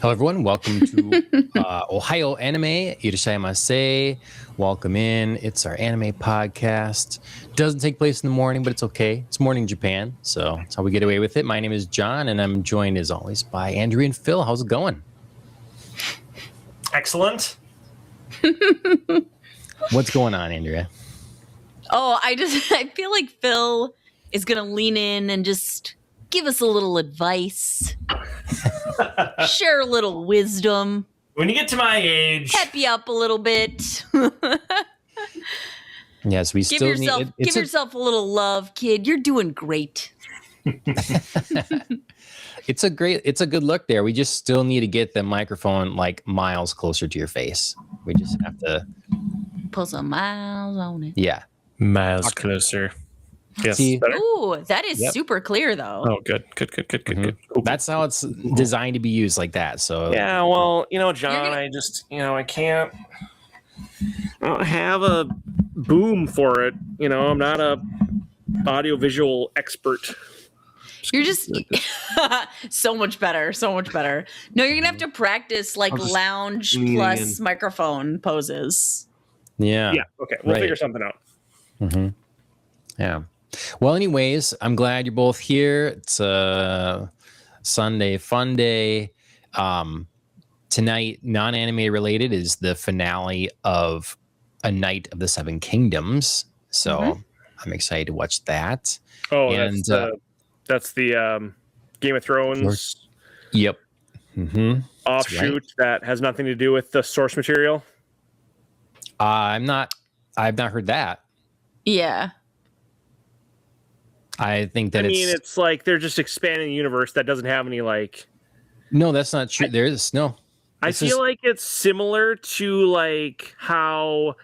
Hello, everyone. Welcome to Ohayou Anime. Irashaimase. Welcome in. It's our anime podcast. Doesn't take place in the morning, but it's okay. It's morning in Japan, so that's how we get away with it. My name is John, and I'm joined, as always, by Andrea and Phil. How's it going? Excellent. What's going on, Andrea? Oh, I feel like Phil is going to lean in and just give us a little advice, share a little wisdom. When you get to my age, pep you up a little bit. Yes, we give still yourself, need give yourself a little love, kid. You're doing great. It's a good look there. We just still need to get the microphone like miles closer to your face. We just have to put some miles on it. Yeah. Miles closer. Yes. Ooh, that is super clear, though. Oh, good. Good. That's how it's designed to be used, like that. So yeah, well, John, I just, I can't. I don't have a boom for it. I'm not a audiovisual expert. You're just so much better. No, you're gonna have to practice like lounge plus microphone poses. Yeah. Okay, we'll figure something out. Mm-hmm. Yeah. Well, anyways, I'm glad you're both here. It's a Sunday fun day. Tonight, non-anime related, is the finale of A Night of the Seven Kingdoms. So I'm excited to watch that. Oh, and that's the Game of Thrones. Yep. Mm-hmm. Offshoot that has nothing to do with the source material. I've not heard that. Yeah. I think that it's like they're just expanding the universe that doesn't have any like. No, that's not true. There is no. I feel like it's similar to like how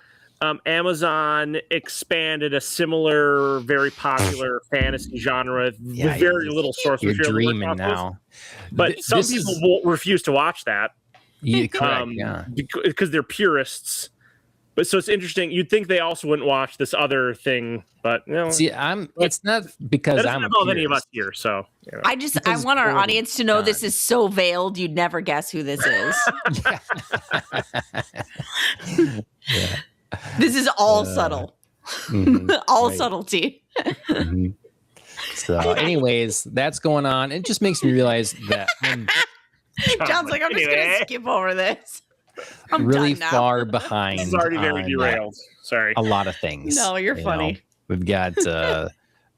Amazon expanded a similar, very popular fantasy genre with very little source material. You're dreaming now, but some people will refuse to watch that. Yeah, correct. Yeah, because they're purists. But so it's interesting. You'd think they also wouldn't watch this other thing, but see, it's not because I'm involve any of us here. So I want our audience to know this is so veiled you'd never guess who this is. Yeah. This is all subtle, all subtlety. So, anyways, that's going on. It just makes me realize that John's like, I'm just gonna skip over this. I'm really far behind. This is already very derailed. Sorry. A lot of things. No, you're funny. We've got A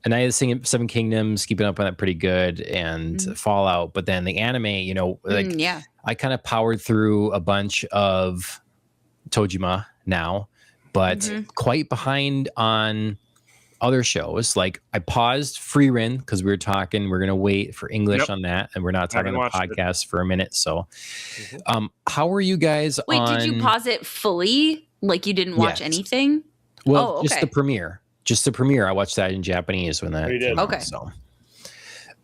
Night of the Seven Kingdoms, keeping up on that pretty good, and Fallout. But then the anime, I kind of powered through a bunch of Tojima now, but quite behind on other shows. Like I paused Frieren because we're going to wait for English on that, and we're not talking on the podcast for a minute. So how are you guys did you pause it fully? Like you didn't watch anything? Well, just the premiere. I watched that in Japanese when that came out, so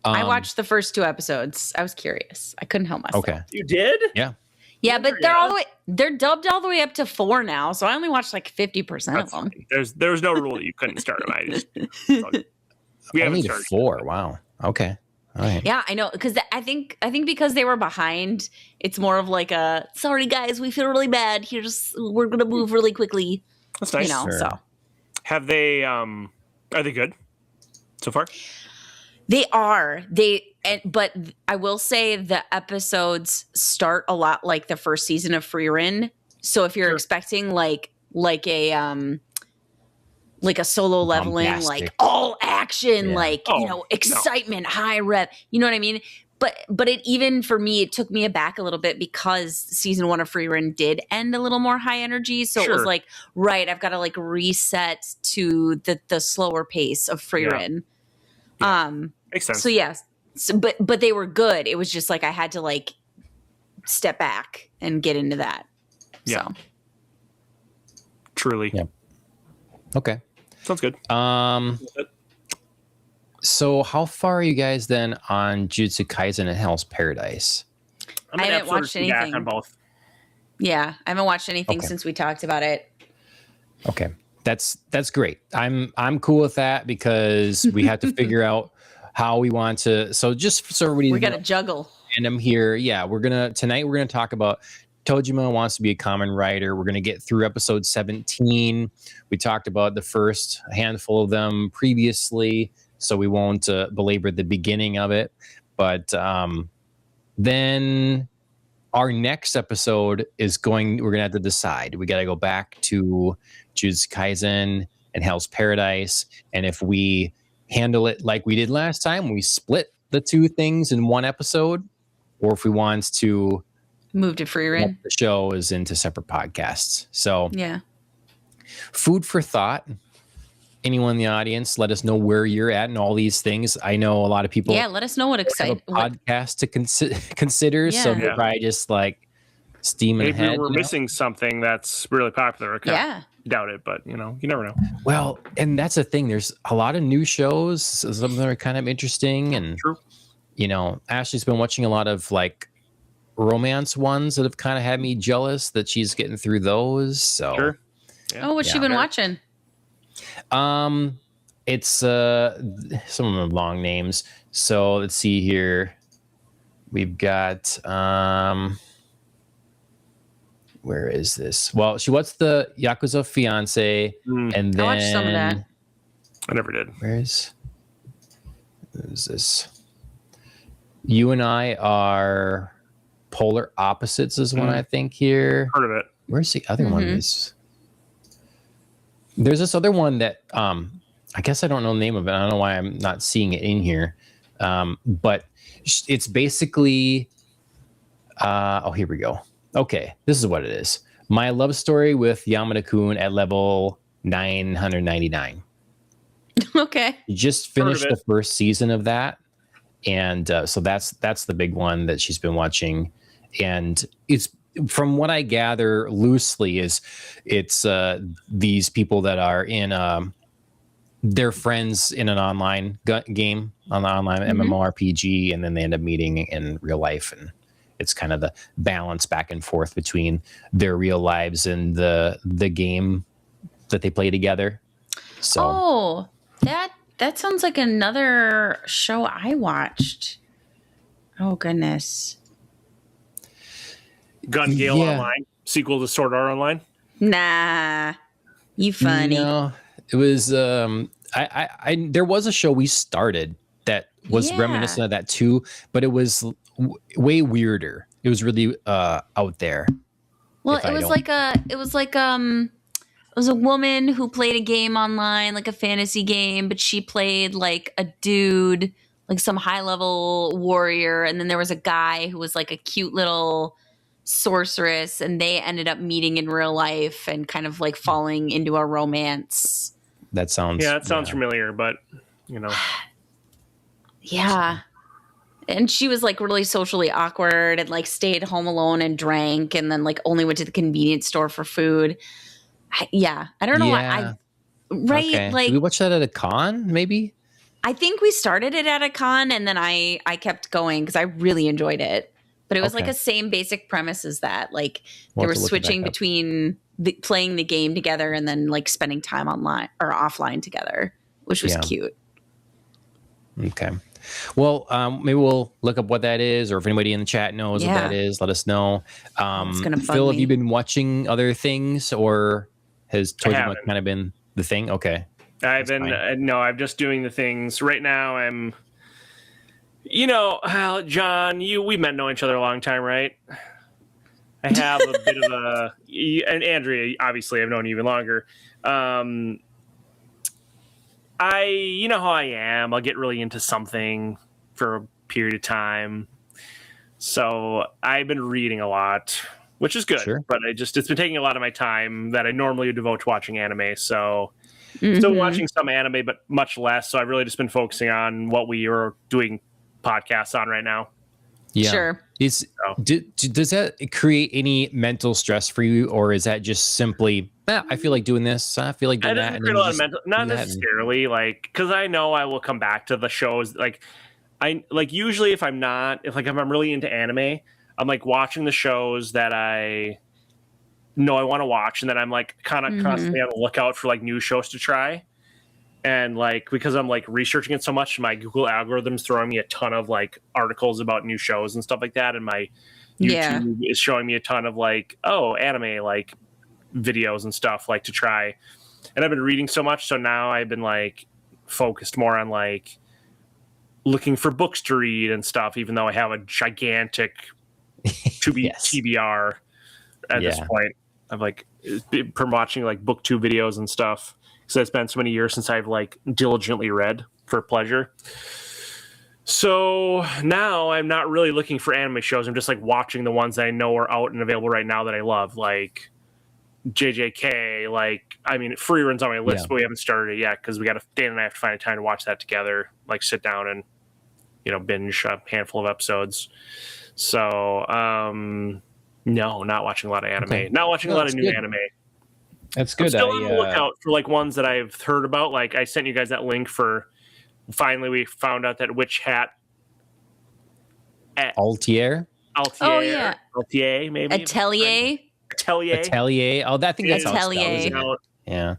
I watched the first 2 episodes. I was curious. I couldn't help myself. Okay. You did? Yeah, but they're dubbed all the way up to 4 now, so I only watched like 50% of them. There was no rule that you couldn't start them. We only 4. Wow. Okay. All right. Yeah, I know, because I think because they were behind, it's more of like a sorry guys, we feel really bad. We're gonna move really quickly. That's nice. So have they? Are they good so far? They are. But I will say the episodes start a lot like the first season of Frieren. So if you're expecting like a solo leveling, like all action, excitement, high rep, you know what I mean? But it even for me, it took me aback a little bit because season 1 of Frieren did end a little more high energy. So it was like, right, I've got to like reset to the slower pace of Frieren. Makes sense. So yes. But they were good. It was just like I had to like step back and get into that. Yeah. So. Truly. Yeah. Okay. Sounds good. So how far are you guys then on Jujutsu Kaisen and Hell's Paradise? I haven't watched anything on both. Yeah, I haven't watched anything since we talked about it. Okay. That's great. I'm cool with that because we have to figure out how we want to. So just so everybody, we got to juggle. random here. Yeah, tonight we're gonna talk about Tojima Wants to Be a Kamen Rider. We're gonna get through episode 17. We talked about the first handful of them previously, so we won't belabor the beginning of it. But then our next episode we're gonna have to decide. We gotta go back to Jujutsu Kaisen and Hell's Paradise, and if we handle it like we did last time, we split the two things in one episode, or if we want to move to Frieren, the show is into separate podcasts. So yeah, food for thought. Anyone in the audience, let us know where you're at and all these things. I know a lot of people. Yeah, let us know what exciting podcast to consider. Yeah. So they're probably just like steaming maybe ahead. We're missing something that's really popular. Yeah. Doubt it, but you never know. Well, and that's the thing. There's a lot of new shows. Some of them are kind of interesting, and true. Ashley's been watching a lot of like romance ones that have kind of had me jealous that she's getting through those. So, sure. Yeah. What's she been watching? It's some of them are long names. So let's see here. We've got where is this? Well, she watched the Yakuza Fiance, and then I watched some of that. I never did. Where's this? You and I Are Polar Opposites is one I think here. Heard of it. Where's the other one? There's this other one that I guess I don't know the name of it. I don't know why I'm not seeing it in here. But it's basically here we go. Okay, this is what it is. My love story with Yamada-kun at level 999. Okay. Just finished the first season of that. And so that's the big one that she's been watching. And it's, from what I gather loosely, it's these people that are in they're friends in an online game, on the online MMORPG, and then they end up meeting in real life, and it's kind of the balance back and forth between their real lives and the game that they play together. So that sounds like another show I watched. Oh goodness. Gun Gale Online, sequel to Sword Art Online. Nah, you funny. No, it was I there was a show we started that was reminiscent of that too, but it was way weirder. It was really out there. Well, it was a woman who played a game online, like a fantasy game, but she played like a dude, like some high level warrior, and then there was a guy who was like a cute little sorceress, and they ended up meeting in real life and kind of like falling into a romance. That sounds familiar, but yeah. And she was like really socially awkward and like stayed home alone and drank, and then like only went to the convenience store for food. I don't know why. Okay. Like, did we watch that at a con? Maybe. I think we started it at a con, and then I kept going because I really enjoyed it. But it was like a same basic premise as that. Like they were switching between playing the game together and then like spending time online or offline together, which was cute. Okay. Well, maybe we'll look up what that is, or if anybody in the chat knows what that is, let us know. Phil, have you been watching other things, or has Tojima kind of been the thing? Okay. I'm just doing the things right now. I'm, John, we've known each other a long time, right? I have a bit of and Andrea, obviously I've known you even longer. You know how I am. I'll get really into something for a period of time. So I've been reading a lot, which is good, but it's been taking a lot of my time that I normally would devote to watching anime. So still watching some anime, but much less. So I've really just been focusing on what we are doing podcasts on right now. Yeah. Sure. Does that create any mental stress for you, or is that just simply, I feel like doing this, I feel like doing that? Create a lot of mental, not necessarily, like, because I know I will come back to the shows. Like, usually if I'm really into anime, I'm like watching the shows that I know I want to watch, and then I'm like kind of constantly on the lookout for like new shows to try. And like, because I'm like researching it so much, my Google algorithm's throwing me a ton of like articles about new shows and stuff like that. And my YouTube is showing me a ton of like, anime like videos and stuff like to try. And I've been reading so much. So now I've been like focused more on like looking for books to read and stuff, even though I have a gigantic TBR at this point. I've like been watching like booktube videos and stuff. So it's been so many years since I've like diligently read for pleasure. So now I'm not really looking for anime shows. I'm just like watching the ones that I know are out and available right now that I love, like JJK. Like, I mean, Frieren's on my list, but we haven't started it yet because Dan and I have to find a time to watch that together. Like, sit down and binge a handful of episodes. So, no, not watching a lot of anime. Okay. Not watching a lot of new anime. That's good. I'm still on the lookout for like ones that I've heard about. Like I sent you guys that link for. Finally, we found out that Witch Hat. Altier. Oh yeah. Altier, maybe. Atelier. Oh, that thing that's out. Yeah.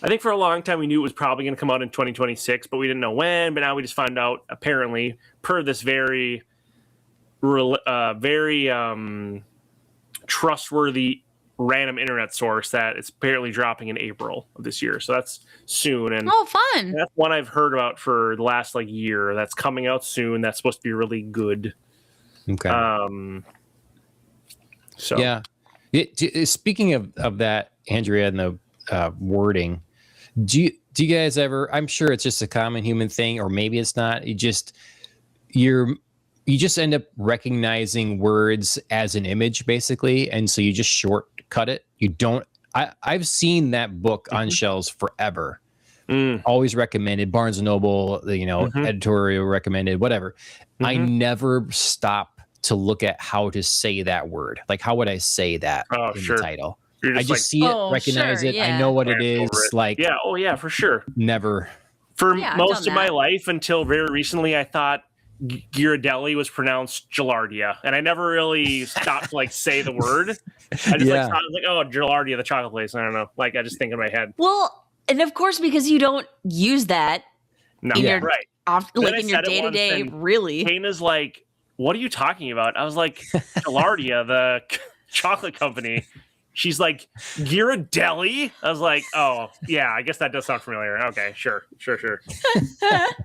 I think for a long time we knew it was probably going to come out in 2026, but we didn't know when. But now we just found out, apparently, per this very trustworthy random internet source, that it's apparently dropping in April of this year. So that's soon. And fun. That's one I've heard about for the last like year. That's coming out soon. That's supposed to be really good. Okay. So yeah. Speaking of that, Andrea, and the wording, do you guys ever? I'm sure it's just a common human thing, or maybe it's not. You just end up recognizing words as an image, basically, and so you just shortcut it. You don't. I've seen that book on shelves forever. Always recommended, Barnes and Noble, editorial recommended, whatever. I never stop to look at how to say that word. Like, how would I say that in the title? I just see it, recognize it. I know what it is. Like, for sure. Never. For most of my life, until very recently, I thought Ghirardelli was pronounced Gilardia, and I never really stopped to like say the word. I just thought like, oh, Gilardia, the chocolate place. I don't know. Like, I just think in my head. Well, and of course, because you don't use that. No, in your, right. In your day to day, really. Kana's like, what are you talking about? I was like, Gilardia, the chocolate company. She's like, Ghirardelli? I was like, oh, yeah, I guess that does sound familiar. Okay, sure. I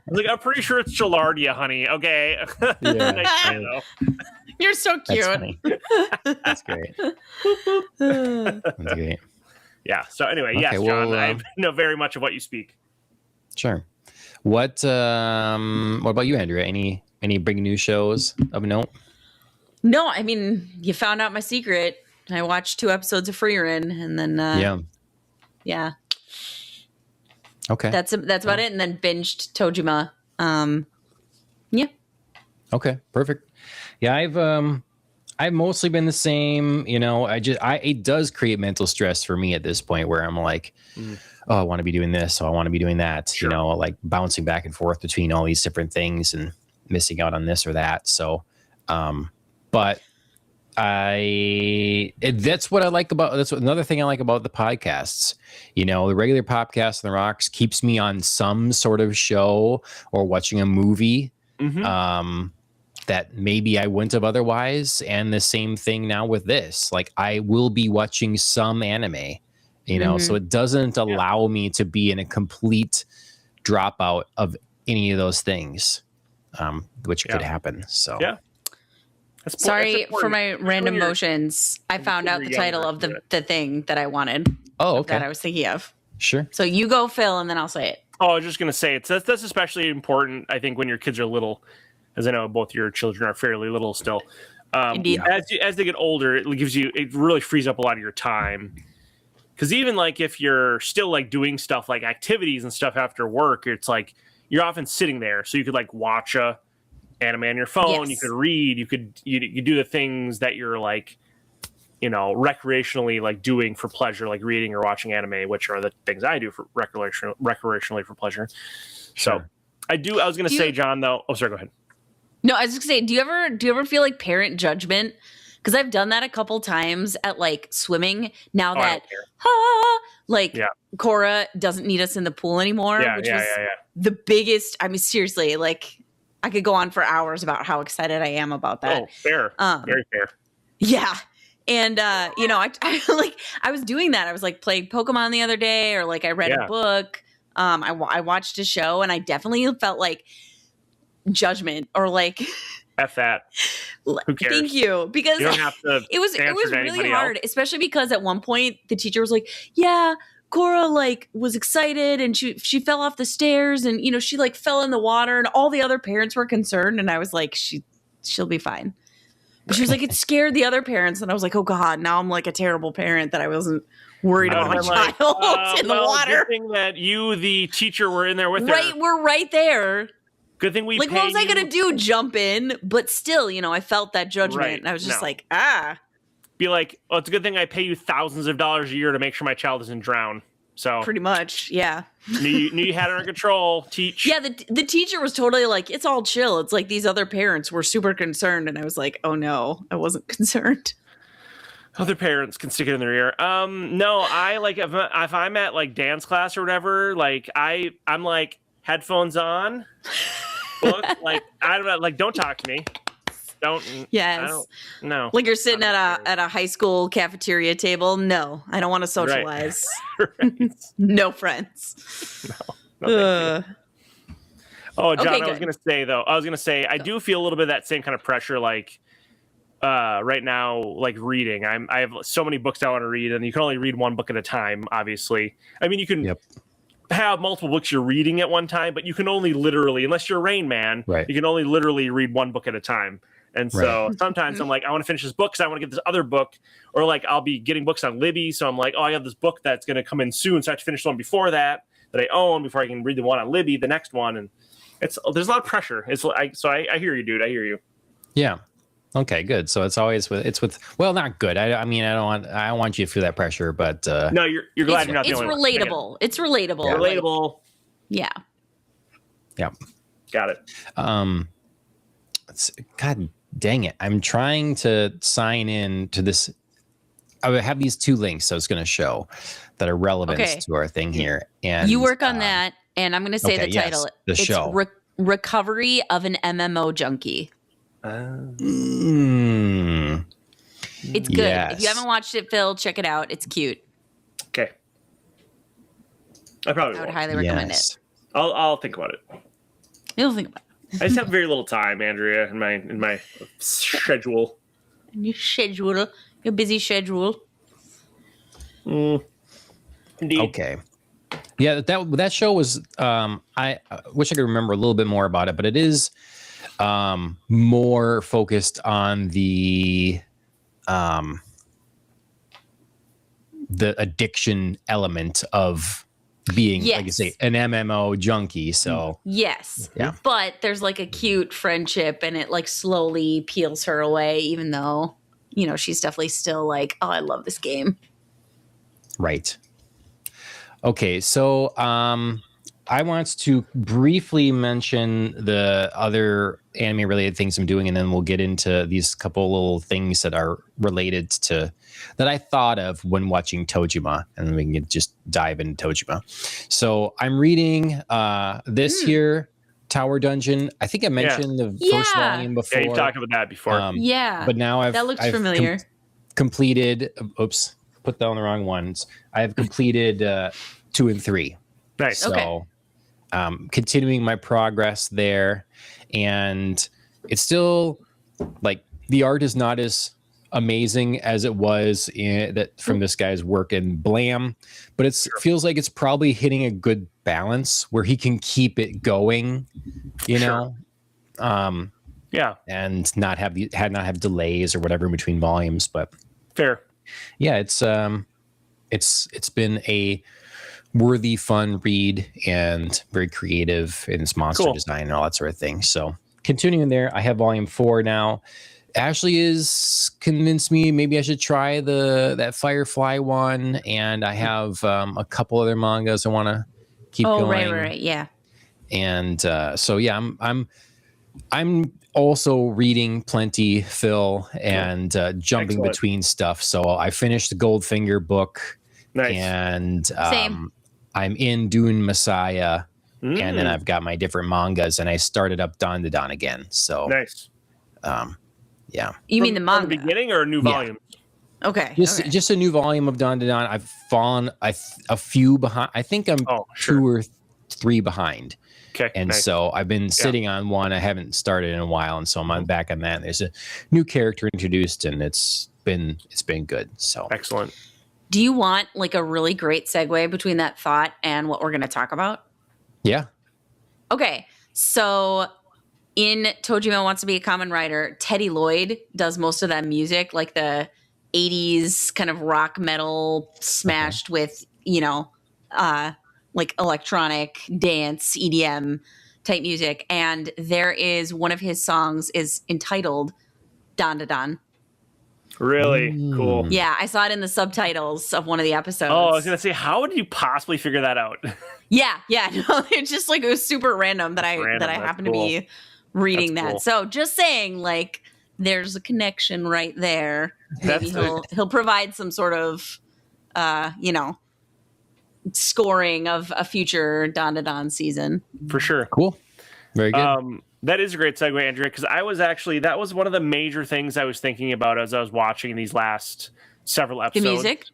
was like, I'm pretty sure it's Gilardia, honey. Okay. Yeah. You're so cute. That's great. That's great. Yeah. So anyway, yes, John, I know very much of what you speak. Sure. What about you, Andrea? Any big new shows of note? No, I mean, you found out my secret. I watched 2 episodes of Frieren, and then yeah. Okay, that's about it. And then binged Tojima. Yeah. Okay, perfect. Yeah, I've mostly been the same. It does create mental stress for me at this point, where I'm like, oh, I want to be doing this, so I want to be doing that. Sure. Like bouncing back and forth between all these different things and missing out on this or that. So, but. That's what I like about. That's another thing I like about the podcasts. The regular podcast on the rocks keeps me on some sort of show or watching a movie that maybe I wouldn't have otherwise. And the same thing now with this. Like, I will be watching some anime, so it doesn't allow me to be in a complete dropout of any of those things, which could happen. So yeah. Sorry for my random motions. I found out the title of the thing that I wanted. Oh, okay. That I was thinking of. Sure. So you go, Phil, and then I'll say it. Oh, I was just going to say that's especially important, I think, when your kids are little, as I know both your children are fairly little still. Indeed. As they get older, it really frees up a lot of your time. Because even like if you're still like doing stuff like activities and stuff after work, it's like you're often sitting there, so you could like watch a anime on your phone. Yes. You could read. You do the things that you're like, recreationally like doing for pleasure, like reading or watching anime, which are the things I do for recreationally for pleasure. Sure. So I was going to say, John, though. Oh, sorry. Go ahead. No, I was going to say, do you ever feel like parent judgment because I've done that a couple times at like swimming. Now that Cora doesn't need us in the pool anymore, which was the biggest. I mean, seriously, like I could go on for hours about how excited I am about that. Oh, fair, very fair. Yeah. And, you know, I was doing that. I was like playing Pokemon the other day, or like I read a book. I watched a show, and I definitely felt like judgment or like, F that. Who cares? Thank you. Because you don't have to it was really hard, especially because at one point the teacher was like, yeah, Cora like was excited and she fell off the stairs, and, you know, she like fell in the water, and all the other parents were concerned. And I was like, she'll be fine. But she was like, it scared the other parents. And I was like, oh God, now I'm like a terrible parent that I wasn't worried about my child in the water. Good thing that you, the teacher, were in there with her. Right, we're right there. Good thing we like, what was I going to do? Jump in? But still, you know, I felt that judgment. Right. And I was just like, Be like, well, it's a good thing I pay you thousands of dollars a year to make sure my child doesn't drown. So pretty much, yeah. knew you had it under control. Teach. Yeah, the teacher was totally like, it's all chill. It's like these other parents were super concerned, and I was like, oh no, I wasn't concerned. Other parents can stick it in their ear. No, I like if I'm at like dance class or whatever, like I'm like headphones on, book. Like I don't know, like don't talk to me. Don't. Yes. No. Like you're sitting at a high school cafeteria table. No, I don't want to socialize. Right. No friends. No. Oh, John, okay, I was gonna say I do feel a little bit of that same kind of pressure, like right now, like reading. I have so many books I want to read, and you can only read one book at a time. Obviously, I mean you can. Have multiple books you're reading at one time, but you can only literally, unless you're Rain Man, you can only literally read one book at a time. And so sometimes I'm like, I want to finish this book because I want to get this other book, or like I'll be getting books on Libby, so I'm like, oh, I have this book that's going to come in soon, so I have to finish the one before that I own before I can read the one on Libby, the next one, and there's a lot of pressure. I hear you, dude. I hear you. Yeah. Okay, good. So it's always with well, not good. I mean, I don't want you to feel that pressure, but no, you're glad you're not the only one. It's relatable. Yeah. Relatable. Yeah. Yeah. Got it. God dang it. I'm trying to sign in to this. I have these two links I was going to show that are relevant to our thing here. And you work on that, and I'm going to say the title. The show. Recovery of an MMO Junkie. It's good. Yes. If you haven't watched it, Phil, check it out. It's cute. Okay. I would highly recommend it. I'll think about it. You'll think about it. I just have very little time, Andrea, in my schedule. Your busy schedule. Indeed. Okay. Yeah, that show was. I wish I could remember a little bit more about it, but it is more focused on the addiction element of being, like you say, an MMO junkie. So yes, yeah, but there's like a cute friendship, and it like slowly peels her away, even though, you know, she's definitely still like, oh, I love this game. Right. Okay, so I want to briefly mention the other anime related things I'm doing, and then we'll get into these couple little things that are related to that I thought of when watching Tojima, and then we can just dive into Tojima. So I'm reading this here, Tower Dungeon. I think I mentioned the first volume before. Yeah, you've talked about that before. But now I've familiar. Completed. Oops, put down the wrong ones. I have completed 2 and 3. Nice. So, continuing my progress there, and it's still like the art is not as amazing as it was from this guy's work in Blam, but it feels like it's probably hitting a good balance where he can keep it going, you know, and not have delays or whatever in between volumes. But fair, yeah, it's been a worthy, fun read and very creative in its monster design and all that sort of thing. So continuing there, I have volume 4 now. Ashley has convinced me maybe I should try that Firefly one, and I have a couple other mangas I want to keep going. Right, yeah. And so yeah, I'm I'm also reading plenty, Phil, and jumping between stuff. So I finished the Goldfinger book, and I'm in Dune Messiah, and then I've got my different mangas, and I started up Dandadan again. So nice. Yeah. You mean the manga? From the beginning or a new volume? Okay. Just a new volume of Dandadan. I've fallen a few behind. I think I'm 2 or 3 behind. Okay. And so I've been sitting on one. I haven't started in a while, and so I'm back on that. There's a new character introduced, and it's been good. So excellent. Do you want like a really great segue between that thought and what we're going to talk about? Yeah. Okay. So in Tojima Wants to Be a Kamen Rider, Teddy Lloyd does most of that music, like the 80s kind of rock metal smashed with, like electronic dance, EDM type music. And there is one of his songs is entitled Dandadan. Really? Cool. Yeah, I saw it in the subtitles of one of the episodes. Oh, I was going to say, how would you possibly figure that out? Yeah. No, it's just like it was super random that I happened to be reading that. Cool. So just saying, like, there's a connection right there. Maybe he'll provide some sort of scoring of a future Dandadan season. For sure. Cool. Very good. That is a great segue, Andrea, because that was one of the major things I was thinking about as I was watching these last several episodes. The music?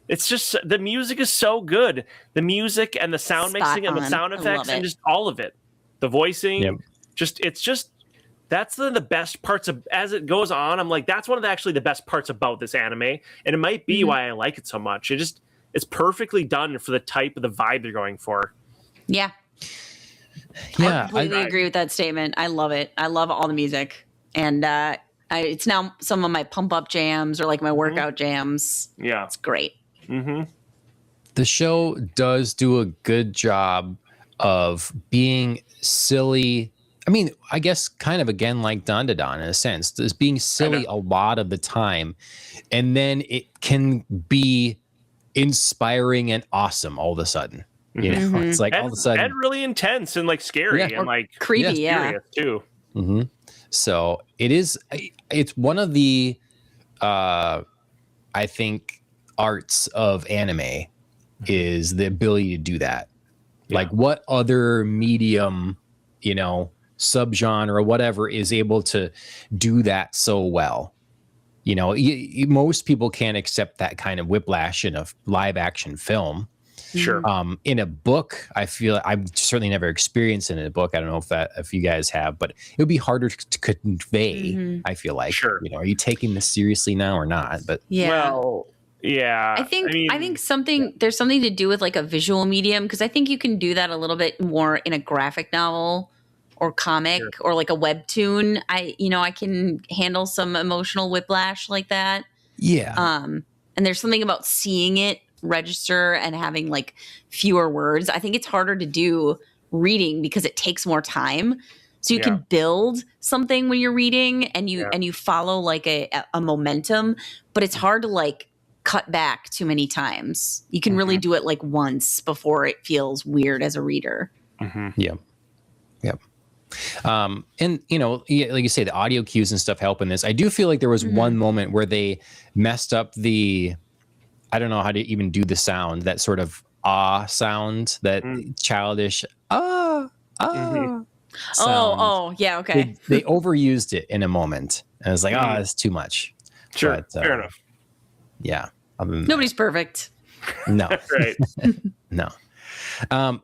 It's just, the music is so good. The music and the sound mixing and the sound effects and just all of it. The voicing, that's the best parts of, as it goes on, I'm like, that's one of the best parts about this anime. And it might be why I like it so much. It's perfectly done for the type of the vibe they're going for. Yeah. I completely agree with that statement. I love it. I love all the music. And it's now some of my pump up jams or like my workout jams. Yeah. It's great. Mm-hmm. The show does do a good job of being silly. I mean, I guess kind of again like Dandadan in a sense. It's being silly a lot of the time. And then it can be inspiring and awesome all of a sudden. You know, it's like all of a sudden and really intense and like scary and like creepy, serious too. Mm-hmm. So it's one of the I think arts of anime is the ability to do that. Like what other medium, subgenre, whatever, is able to do that so well? Most people can't accept that kind of whiplash in a live action film. Sure. In a book, I feel I've certainly never experienced it in a book. I don't know if you guys have, but it would be harder to convey. I feel like, are you taking this seriously now or not? But I think there's something to do with like a visual medium, because I think you can do that a little bit more in a graphic novel or comic or like a webtoon. I can handle some emotional whiplash like that. Yeah. And there's something about seeing it register and having like fewer words. I think it's harder to do reading because it takes more time. So you can build something when you're reading and you follow like a momentum, but it's hard to like cut back too many times. You can really do it like once before it feels weird as a reader. Yeah. And like you say, the audio cues and stuff help in this. I do feel like there was one moment where they messed up I don't know how to even do the sound, that sort of sound, that childish sound. Oh, yeah, okay. They overused it in a moment. And I was like, that's too much. Sure, but, fair enough. Yeah. Nobody's perfect. No. Right. No.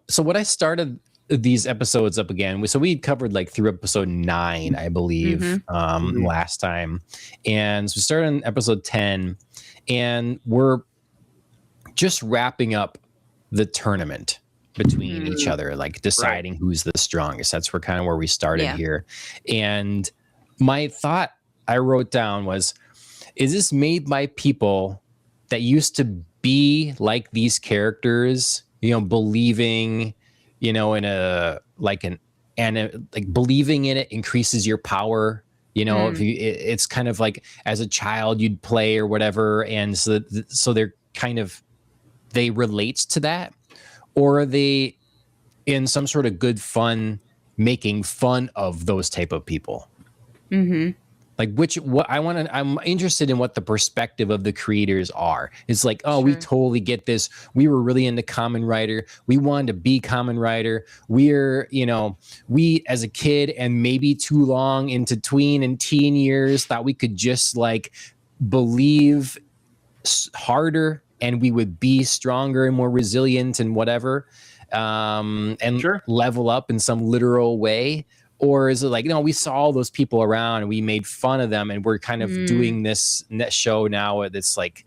So what I started these episodes up again, so we covered like through episode 9, I believe, last time. And so we started on episode 10, and we're just wrapping up the tournament between each other, like deciding who's the strongest. That's kind of where we started here. And my thought I wrote down was, is this made by people that used to be like these characters, believing, in a, like believing in it increases your power. If it's kind of like as a child you'd play or whatever. And so they're kind of, they relate to that, or are they in some sort of good fun making fun of those type of people. Like I'm interested in what the perspective of the creators are. It's like, oh, we totally get this. We were really into Kamen Rider. We wanted to be Kamen Rider. We're, we as a kid and maybe too long into tween and teen years thought we could just like believe harder and we would be stronger and more resilient and whatever, and level up in some literal way. Or is it like, no, we saw all those people around and we made fun of them and we're kind of doing this show now that's like,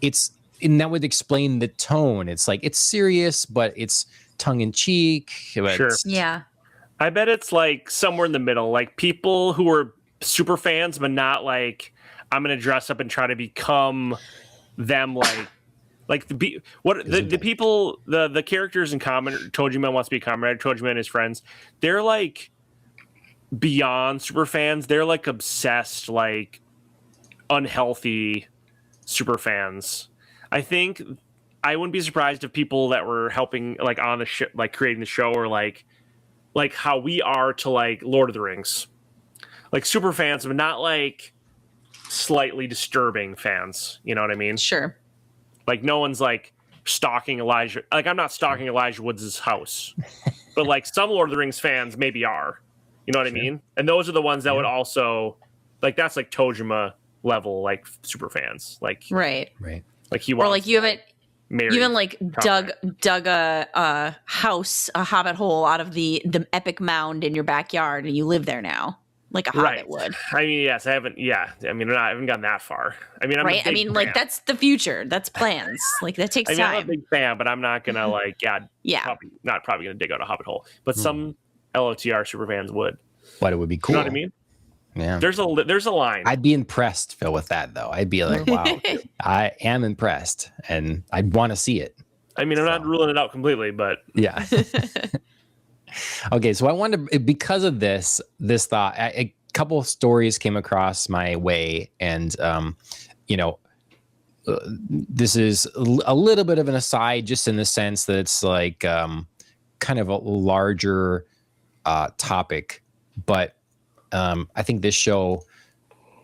and that would explain the tone. It's like, it's serious, but it's tongue in cheek. Yeah. I bet it's like somewhere in the middle, like people who are super fans, but not like, I'm going to dress up and try to become them. Like the people, the characters in Tojima Wants to be a Kamen Rider, Tojima and his friends, they're like, beyond super fans, they're like obsessed, like unhealthy super fans. I think I wouldn't be surprised if people that were helping like on the show, like creating the show, or like how we are to like Lord of the Rings, like super fans, but not like slightly disturbing fans. You know what I mean? Sure. Like no one's like stalking Elijah. Like I'm not stalking Elijah Woods' house, but like some Lord of the Rings fans maybe are. You know what I mean? And those are the ones that would also, like, that's like Tojima level, like super fans, like right. Like he wants, or like you haven't like dug a house, a hobbit hole out of the epic mound in your backyard, and you live there now, like a hobbit would. I mean, yes, I haven't. Yeah, I mean, I haven't gotten that far. I mean, I'm right. I mean, fan. Like that's the future. That's plans. Like that takes time. I'm a big fan, but I'm not gonna like, probably gonna dig out a hobbit hole. But some LOTR super fans would. But it would be cool. You know what I mean? Yeah. There's a line. I'd be impressed, Phil, with that though. I'd be like, wow, I am impressed, and I'd want to see it. I mean, I'm not ruling it out completely, but yeah. Okay, so I wanted to, because of this thought, a couple of stories came across my way, and this is a little bit of an aside, just in the sense that it's like kind of a larger topic, but I think this show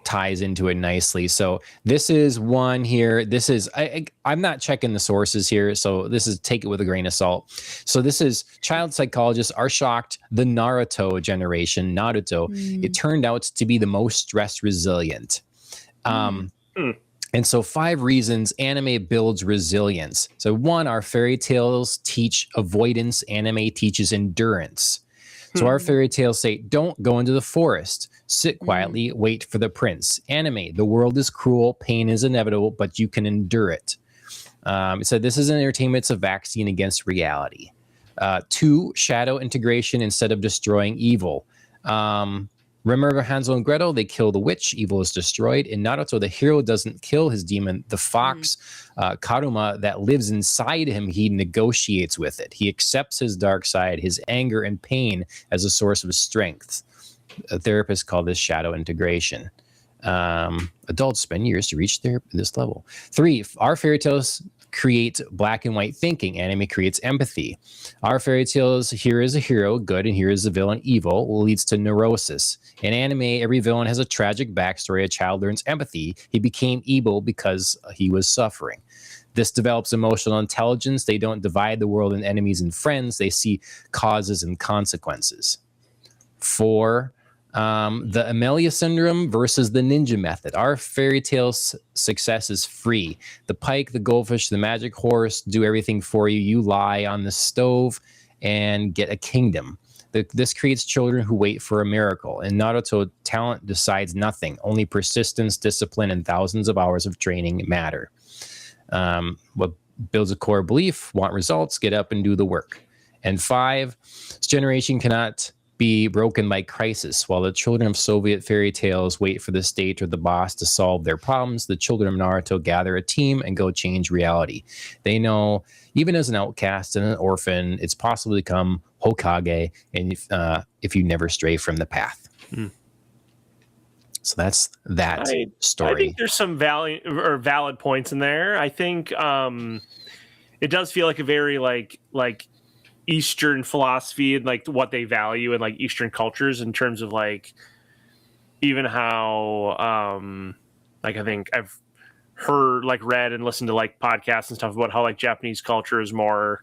ties into it nicely. So this is one here. This is, I'm not checking the sources here, so this is, take it with a grain of salt. So this is, child psychologists are shocked the Naruto generation, it turned out to be the most stress resilient. And so 5 reasons anime builds resilience. So 1, our fairy tales teach avoidance. Anime teaches endurance. So our fairy tales say, don't go into the forest. Sit quietly, wait for the prince. Anime, the world is cruel, pain is inevitable, but you can endure it. It said, this is an entertainment, it's a vaccine against reality. 2, shadow integration instead of destroying evil. Remember Hansel and Gretel? They kill the witch, evil is destroyed. In Naruto, the hero doesn't kill his demon. The fox, Karuma, that lives inside him, he negotiates with it. He accepts his dark side, his anger and pain as a source of strength. A therapist called this shadow integration. Adults spend years to reach this level. 3, our fairy tales create black and white thinking. Anime creates empathy. Our fairy tales, here is a hero, good, and here is a villain, evil, leads to neurosis. In anime, every villain has a tragic backstory. A child learns empathy. He became evil because he was suffering. This develops emotional intelligence. They don't divide the world in enemies and friends. They see causes and consequences. 4, the Amelia syndrome versus the ninja method. Our fairy tale success is free. The pike, the goldfish, the magic horse do everything for you. You lie on the stove and get a kingdom. This creates children who wait for a miracle. In Naruto, talent decides nothing. Only persistence, discipline, and thousands of hours of training matter. What builds a core belief, want results, get up and do the work. And 5, this generation cannot be broken by crisis. While the children of Soviet fairy tales wait for the state or the boss to solve their problems, the children of Naruto gather a team and go change reality. They know, even as an outcast and an orphan, it's possible to become Hokage, and if you never stray from the path. So that's that story. I think there's some valid points in there. I think it does feel like a very like Eastern philosophy and like what they value and like Eastern cultures in terms of like even how like I think I've heard like read and listened to like podcasts and stuff about how like Japanese culture is more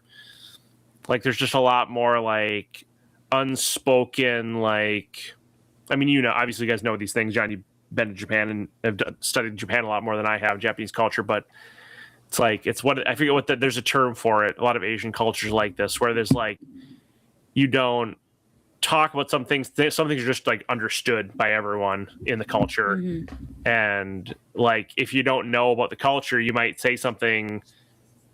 like there's just a lot more like unspoken like I mean obviously you guys know these things, John, you've been to Japan and have studied Japan a lot more than I have, Japanese culture, but it's like it's what I forget what there's a term for it. A lot of Asian cultures like this where there's like you don't talk about some things are just like understood by everyone in the culture. And like if you don't know about the culture, you might say something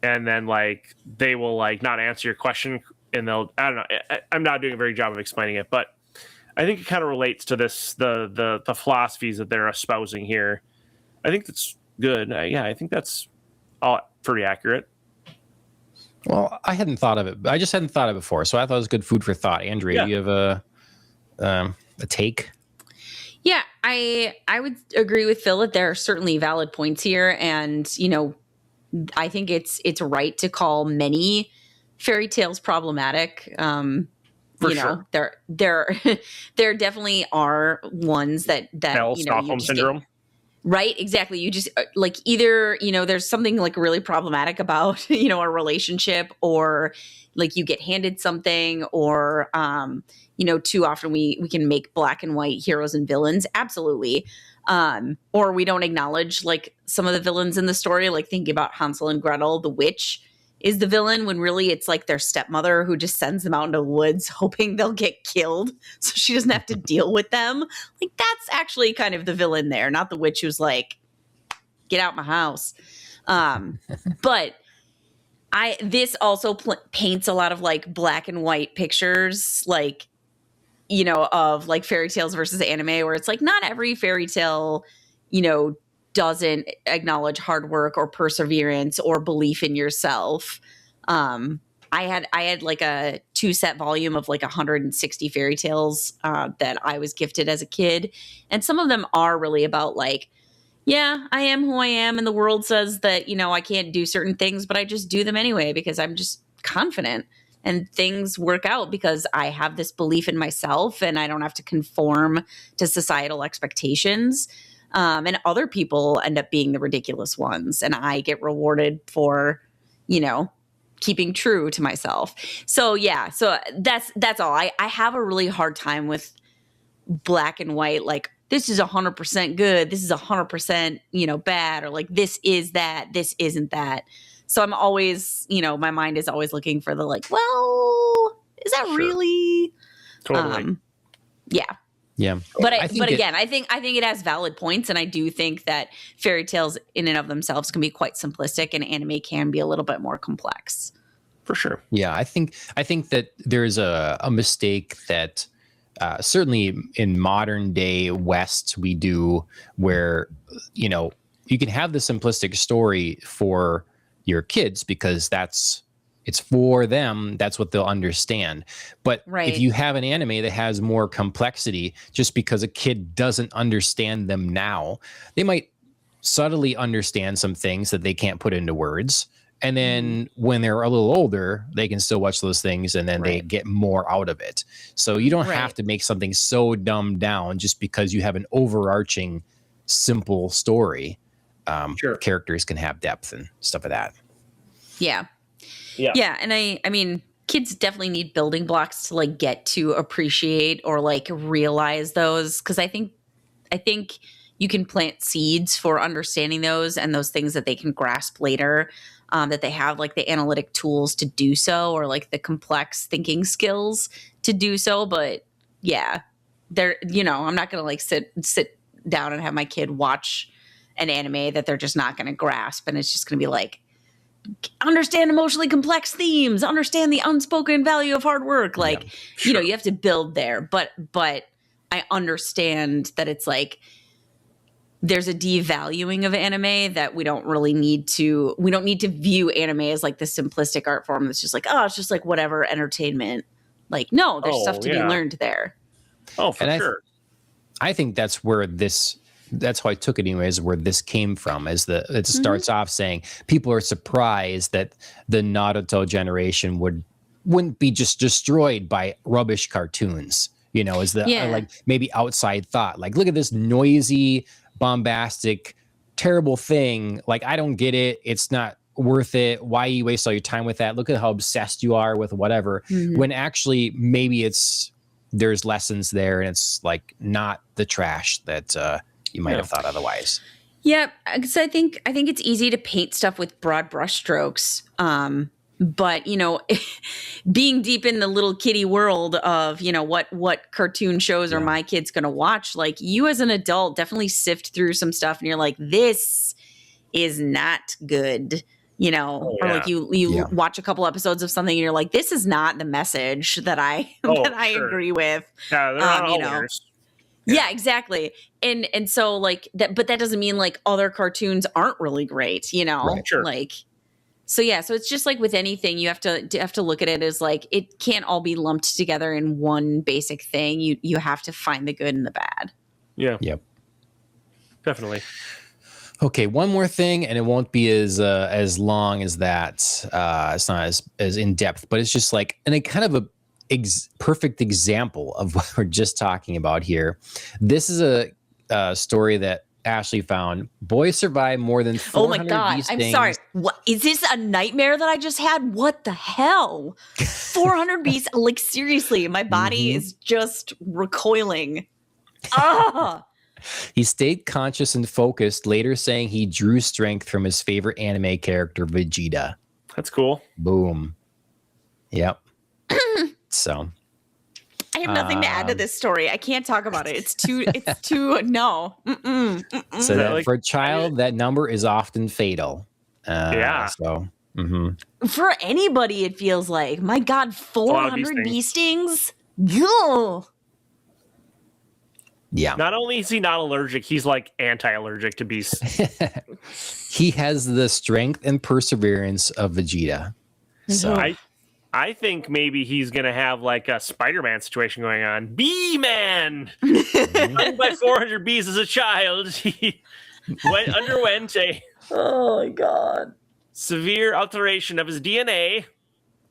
and then like they will like not answer your question and they'll I don't know. I'm not doing a very good job of explaining it, but I think it kind of relates to this the philosophies that they're espousing here. I think that's good. Yeah, I think that's all pretty accurate. Well, I hadn't thought of it. I just hadn't thought of it before, so I thought it was good food for thought. Andrea, do you have a take? Yeah, I would agree with Phil that there are certainly valid points here, and I think it's right to call many fairy tales problematic. Sure. There definitely are ones that Stockholm syndrome. Right, exactly. You just like either, there's something like really problematic about, a relationship, or like you get handed something, or, too often we can make black and white heroes and villains. Absolutely. Or we don't acknowledge like some of the villains in the story, like thinking about Hansel and Gretel, the witch is the villain when really it's like their stepmother who just sends them out into the woods hoping they'll get killed so she doesn't have to deal with them. Like that's actually kind of the villain there, not the witch who's like, get out my house. But this also paints a lot of like black and white pictures, like, of like fairy tales versus anime, where it's like not every fairy tale, doesn't acknowledge hard work or perseverance or belief in yourself. I had like a 2-set volume of like 160 fairy tales that I was gifted as a kid. And some of them are really about like, yeah, I am who I am. And the world says that, I can't do certain things, but I just do them anyway because I'm just confident and things work out because I have this belief in myself and I don't have to conform to societal expectations. And other people end up being the ridiculous ones. And I get rewarded for, keeping true to myself. So yeah, so that's all. I have a really hard time with black and white, like this is 100% good, this is 100%, bad, or like this is that, this isn't that. So I'm always, my mind is always looking for the like, well, is that really? Totally. Yeah. Yeah. But I think it has valid points. And I do think that fairy tales in and of themselves can be quite simplistic and anime can be a little bit more complex. For sure. Yeah. I think that there's a mistake that certainly in modern day West we do where, you can have the simplistic story for your kids because it's for them. That's what they'll understand. But if you have an anime that has more complexity, just because a kid doesn't understand them now, they might subtly understand some things that they can't put into words. And then when they're a little older, they can still watch those things and then they get more out of it. So you don't have to make something so dumbed down just because you have an overarching, simple story. Characters can have depth and stuff like that. Yeah. Yeah. And I mean, kids definitely need building blocks to like get to appreciate or like realize those. Cause I think you can plant seeds for understanding those and those things that they can grasp later, that they have like the analytic tools to do so, or like the complex thinking skills to do so. But yeah, they're, I'm not going to like sit down and have my kid watch an anime that they're just not going to grasp. And it's just going to be like, understand emotionally complex themes, understand the unspoken value of hard work. Like, you have to build there, but I understand that it's like, there's a devaluing of anime that we don't need to view anime as like the simplistic art form. That's just like, oh, it's just like whatever entertainment. Like, no, there's stuff to be learned there. Oh, for sure. I think that's where that's how I took it anyways, where this came from, is that it starts off saying people are surprised that the Naruto generation would wouldn't be just destroyed by rubbish cartoons, you know, is the like maybe outside thought. Like, look at this noisy, bombastic, terrible thing. Like, I don't get it. It's not worth it. Why you waste all your time with that? Look at how obsessed you are with whatever. When actually maybe there's lessons there, and it's like not the trash that you might have thought otherwise. Yeah, because I think it's easy to paint stuff with broad brushstrokes. But, you know, being deep in the little kiddie world of, you know, what cartoon shows are my kids going to watch, like, you as an adult definitely sift through some stuff and you're like, this is not good, you know, or like you watch a couple episodes of something and you're like, this is not the message that I agree with. Yeah, they're not all winners. Yeah, exactly. And so like that, but that doesn't mean like other cartoons aren't really great, you know, like, so it's just like with anything, you have to look at it as like, it can't all be lumped together in one basic thing. You have to find the good and the bad. Yeah. Yep. Definitely. Okay, one more thing, and it won't be as long as that. It's not as in depth, but it's just like, and a kind of a perfect example of what we're just talking about here. This is a story that Ashley found. Boys survive more than 400 Oh my God. bee I'm stings. sorry. What is this, a nightmare that I just had? What the hell? 400 bees. Like, seriously, my body is just recoiling. Ah. He stayed conscious and focused, later saying he drew strength from his favorite anime character, Vegeta. That's cool. Boom. Yep. So I have nothing to add to this story. I can't talk about it. It's too no. So that for a child, that number is often fatal. So for anybody, it feels like, my God, 400 bee stings. Ugh. Yeah. Not only is he not allergic, he's like anti-allergic to bees. He has the strength and perseverance of Vegeta. So I think maybe he's going to have like a Spider-Man situation going on. Bee-Man! Stung by 400 bees as a child. He underwent a oh my God. severe alteration of his DNA.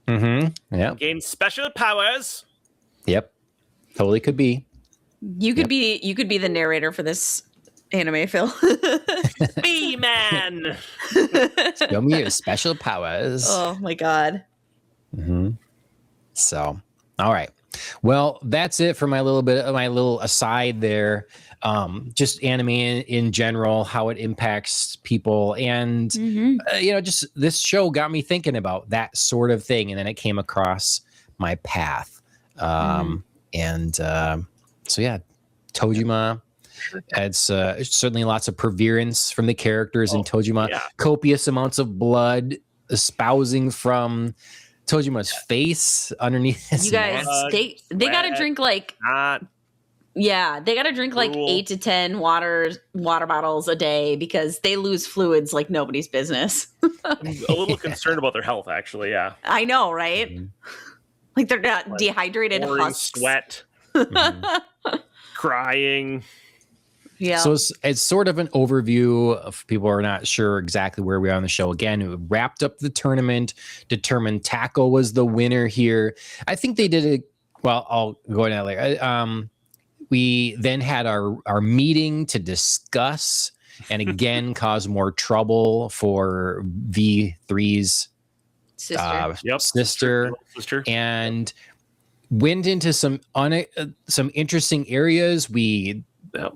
Yeah. Gained special powers. Yep. Totally could be. You could be the narrator for this anime, Phil. Bee-Man! Show me your special powers. Oh my God. So, all right. Well, that's it for my little aside there. Just anime in general, how it impacts people, and you know, just this show got me thinking about that sort of thing, and then it came across my path. So yeah, Tojima. It's certainly lots of perseverance from the characters in Tojima. Yeah. Copious amounts of blood espousing from Tojima's face underneath his You guys, they gotta drink like they gotta drink like 8 to 10 water bottles a day because they lose fluids like nobody's business. I'm a little concerned about their health, actually. Yeah, I know, right? Like they're not like dehydrated husks. Sweat, crying. Yeah. So it's sort of an overview of people who are not sure exactly where we are on the show. Again, we wrapped up the tournament, determined Taco was the winner here. I think they did it. Well, I'll go into that later. We then had our meeting to discuss and again cause more trouble for V3's sister, and went into some interesting areas. We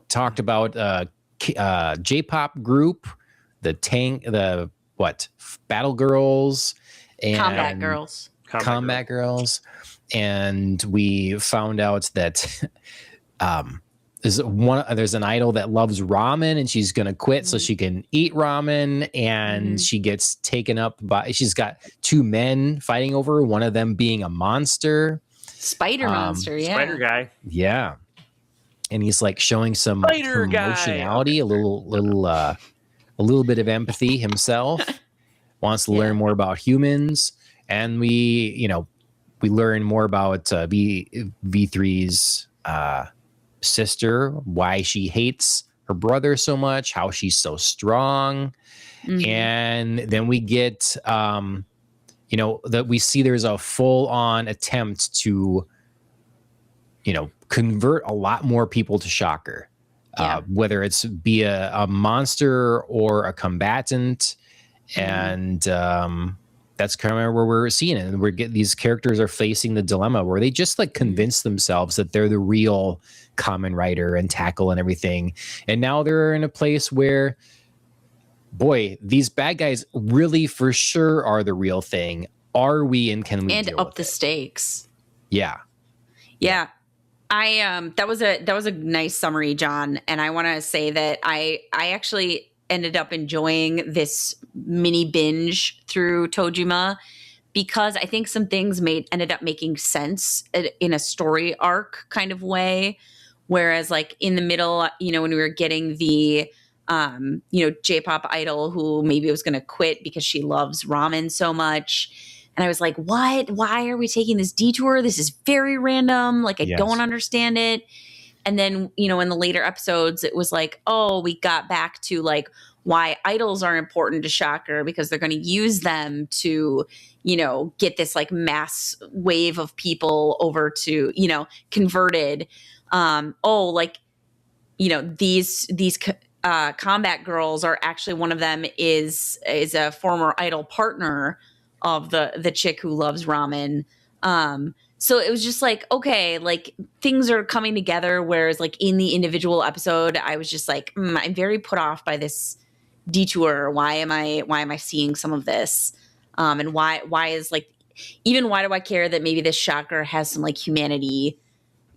talked about J-pop group, the Battle Girls, and Combat Girls, and we found out that there's an idol that loves ramen, and she's gonna quit so she can eat ramen, and she gets taken up by. She's got two men fighting over her, one of them being a monster, monster, spider guy, yeah. And he's like showing some emotionality, a little bit of empathy himself. Wants to learn more about humans, and we learn more about V3's sister, why she hates her brother so much, how she's so strong, and then we get that we see there's a full-on attempt to, convert a lot more people to Shocker, whether it's be a monster or a combatant. And that's kind of where we're seeing it. And these characters are facing the dilemma where they just like convince themselves that they're the real Kamen Rider and Tackle and everything. And now they're in a place where, boy, these bad guys really for sure are the real thing. Are we, and can we deal up with the it? Stakes? Yeah. That was a nice summary, John. And I want to say that I actually ended up enjoying this mini binge through Tojima because I think some things ended up making sense in a story arc kind of way. Whereas like in the middle, when we were getting the, J-pop idol who maybe was going to quit because she loves ramen so much. And I was like, what? Why are we taking this detour? This is very random. Like, I don't understand it. And then, in the later episodes, it was like, oh, we got back to like why idols are important to Shocker because they're going to use them to, get this like mass wave of people over to, converted. These combat girls are actually, one of them is a former idol partner of the chick who loves ramen. So it was just like, okay, like things are coming together. Whereas like in the individual episode, I was just like, I'm very put off by this detour. Why am I seeing some of this? And why is like, even why do I care that maybe this Shocker has some like humanity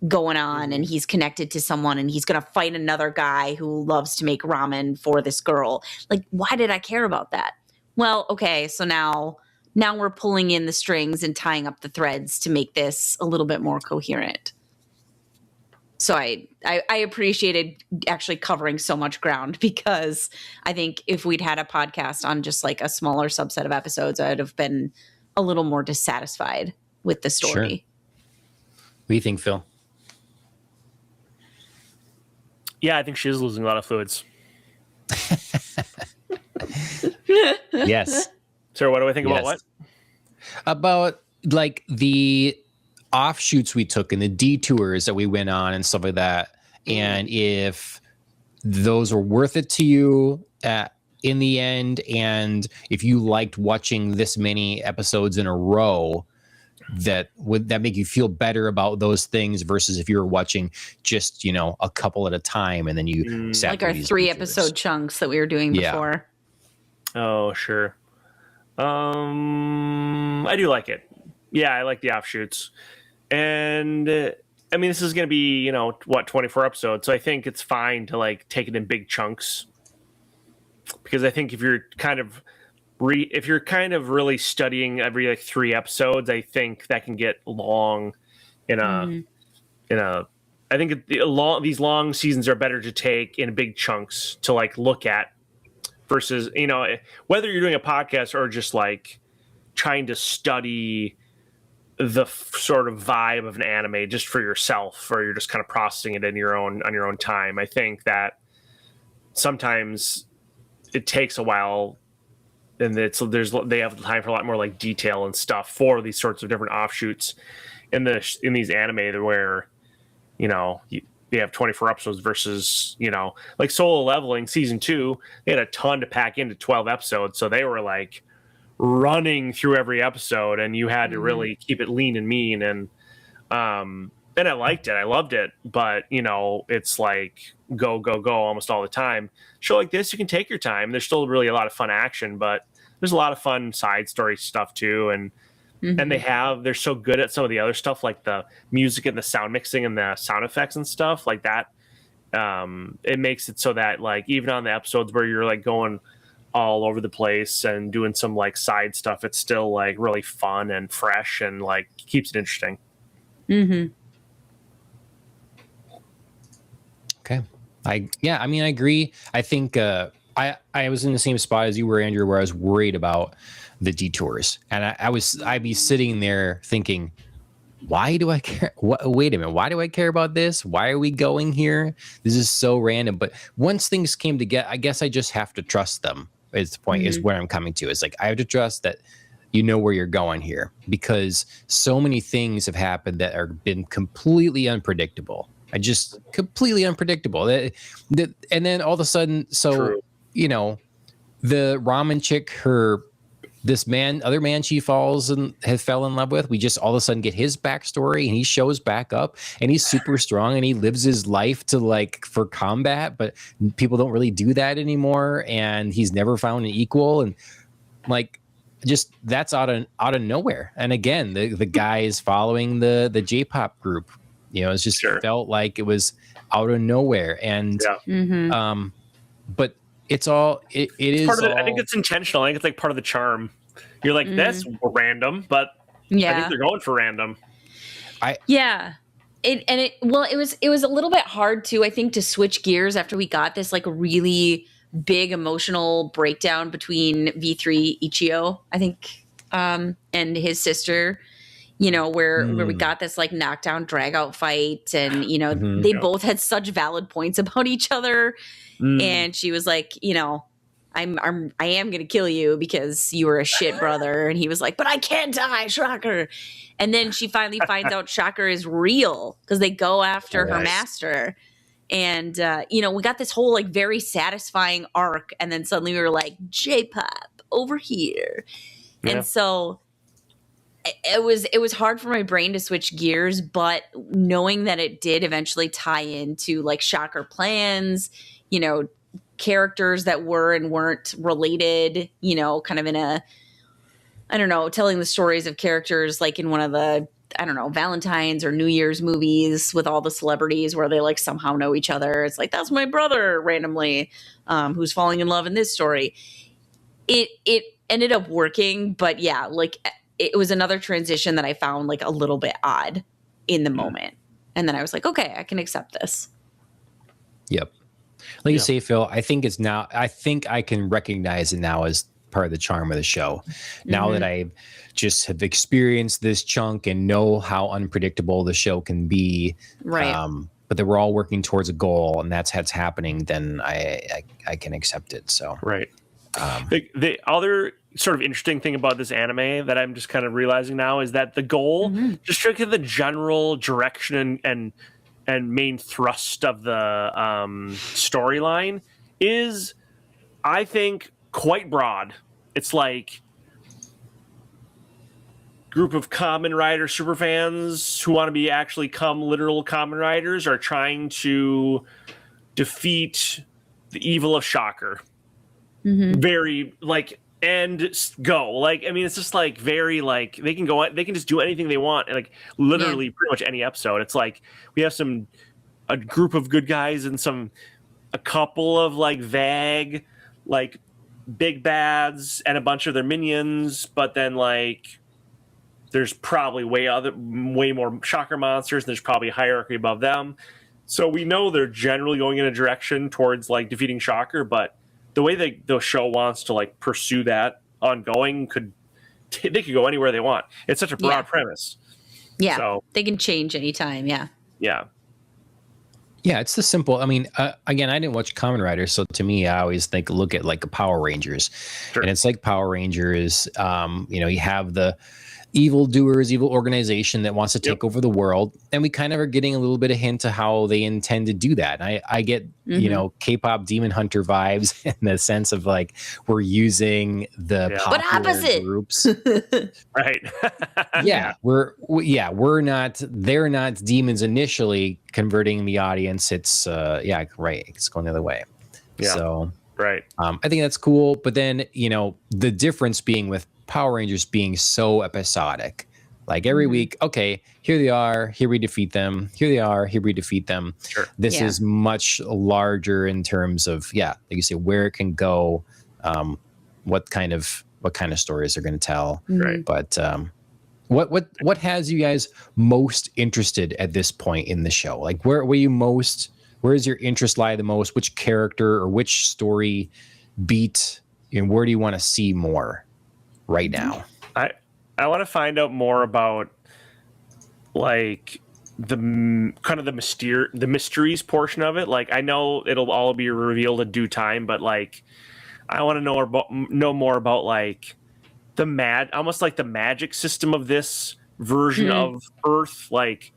going on and he's connected to someone and he's going to fight another guy who loves to make ramen for this girl. Like, why did I care about that? Well, okay. So now we're pulling in the strings and tying up the threads to make this a little bit more coherent. So I appreciated actually covering so much ground because I think if we'd had a podcast on just like a smaller subset of episodes, I'd have been a little more dissatisfied with the story. Sure. What do you think, Phil? Yeah, I think she is losing a lot of fluids. Yes. So what do I think about what? About like the offshoots we took and the detours that we went on and stuff like that. And if those were worth it to you in the end, and if you liked watching this many episodes in a row, would that make you feel better about those things versus if you were watching just, a couple at a time and then you sat like our 3 episode chunks that we were doing before. Oh, sure. I do like it. Yeah, I like the offshoots. And I mean, this is going to be, 24 episodes. So I think it's fine to like take it in big chunks. Because I think if you're kind of really studying every like 3 episodes, I think that can get long I think these long seasons are better to take in big chunks to like look at versus, whether you're doing a podcast or just like trying to study the sort of vibe of an anime just for yourself, or you're just kind of processing it on your own time. I think that sometimes it takes a while, and they have the time for a lot more like detail and stuff for these sorts of different offshoots in these anime where they have 24 episodes versus like Solo Leveling season 2. They had a ton to pack into 12 episodes, so they were like running through every episode, and you had to really keep it lean and mean. And I liked it. I loved it. But, it's like go almost all the time. Show like this, you can take your time. There's still really a lot of fun action, but there's a lot of fun side story stuff too. And they're so good at some of the other stuff, like the music and the sound mixing and the sound effects and stuff like that. It makes it so that like even on the episodes where you're like going all over the place and doing some like side stuff, it's still like really fun and fresh and like keeps it interesting. Okay. I agree. I think I was in the same spot as you were, Andrew, where I was worried about the detours, and I'd be sitting there thinking, why do I care? Wait a minute. Why do I care about this? Why are we going here? This is so random. But once things came together, I guess I just have to trust them. Is the point, is where I'm coming to. It's like I have to trust that you know where you're going here, because so many things have happened that are been completely unpredictable. Completely unpredictable. And then all of a sudden, True. you know, the ramen chick, other man she fell in love with, we just all of a sudden get his backstory, and he shows back up, and he's super strong, and he lives his life for combat, but people don't really do that anymore, and he's never found an equal, and like, just that's out of nowhere. And again, the guy is following the J-pop group. It's just felt like it was out of nowhere, and but it's part of I think it's intentional. I think it's like part of the charm. You're like, that's random, but I think they're going for random. It was a little bit hard too, I think, to switch gears after we got this like really big emotional breakdown between V3 Ichio, I think, and his sister. Where we got this like knockdown drag out fight, and they both had such valid points about each other, and she was like, I am gonna kill you because you were a shit brother, and he was like, but I can't die, Shocker. And then she finally finds out Shocker is real because they go after her master, and we got this whole like very satisfying arc, and then suddenly we were like, J-pop over here, and so. It was hard for my brain to switch gears, but knowing that it did eventually tie into like Shocker plans, characters that were and weren't related, kind of in a, I don't know, telling the stories of characters like in one of the, I don't know, Valentine's or New Year's movies with all the celebrities where they like somehow know each other. It's like, that's my brother randomly, who's falling in love in this story. It ended up working, but yeah, like it was another transition that I found like a little bit odd in the moment. And then I was like, okay, I can accept this. Yep. Like you say, Phil, I think I can recognize it now as part of the charm of the show. Now that I just have experienced this chunk and know how unpredictable the show can be, right? But that we're all working towards a goal, and that's what's happening, then I can accept it. So right. The other sort of interesting thing about this anime that I'm just kind of realizing now is that the goal, just to get the general direction and main thrust of the storyline is, I think, quite broad. It's like group of Kamen Rider superfans who want to become literal Kamen Riders are trying to defeat the evil of Shocker. Very like and go like, I mean, it's just like very like they can just do anything they want, and like literally pretty much any episode. It's like we have a group of good guys and a couple of like vague like big bads and a bunch of their minions, but then like there's probably way more Shocker monsters, and there's probably a hierarchy above them. So we know they're generally going in a direction towards like defeating Shocker, but the way the show wants to like pursue that ongoing they could go anywhere they want. It's such a broad premise. Yeah, so they can change anytime. Yeah. It's the simple. I mean, again, I didn't watch Kamen Rider, so to me, I always look at like a Power Rangers, and it's like Power Rangers. You have the evil organization that wants to take over the world, and we kind of are getting a little bit of hint to how they intend to do that. I get K-pop Demon Hunter vibes in the sense of like we're using the popular groups, right? They're not demons initially converting the audience. It's it's going the other way. So right. I think that's cool, but then the difference being with Power Rangers being so episodic, like every week, okay, here they are, here we defeat them, here they are, here we defeat them. This is much larger in terms of like you say, where it can go, what kind of stories they're going to tell. Right. But what has you guys most interested at this point in the show? Like where does your interest lie the most? Which character or which story beat, and where do you want to see more right now? I want to find out more about like the kind of the mysteries portion of it. Like I know it'll all be revealed in due time, but like I want to know more about like almost like the magic system of this version of Earth, like,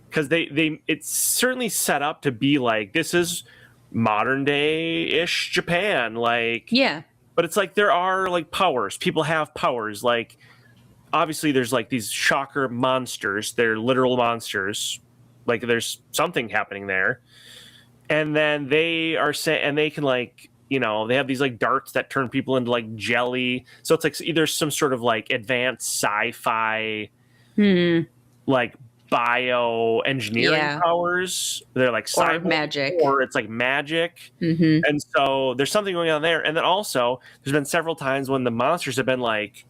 because it's certainly set up to be like, this is modern day ish Japan, like, but it's like there are like powers. People have powers, like obviously there's like these shocker monsters. They're literal monsters, like there's something happening there, and then they can like, you know, they have these like darts that turn people into like jelly. So it's like either some sort of like advanced sci-fi, like bioengineering powers. They're like cyber magic, or it's like magic. And so there's something going on there. And then also there's been several times when the monsters have been like,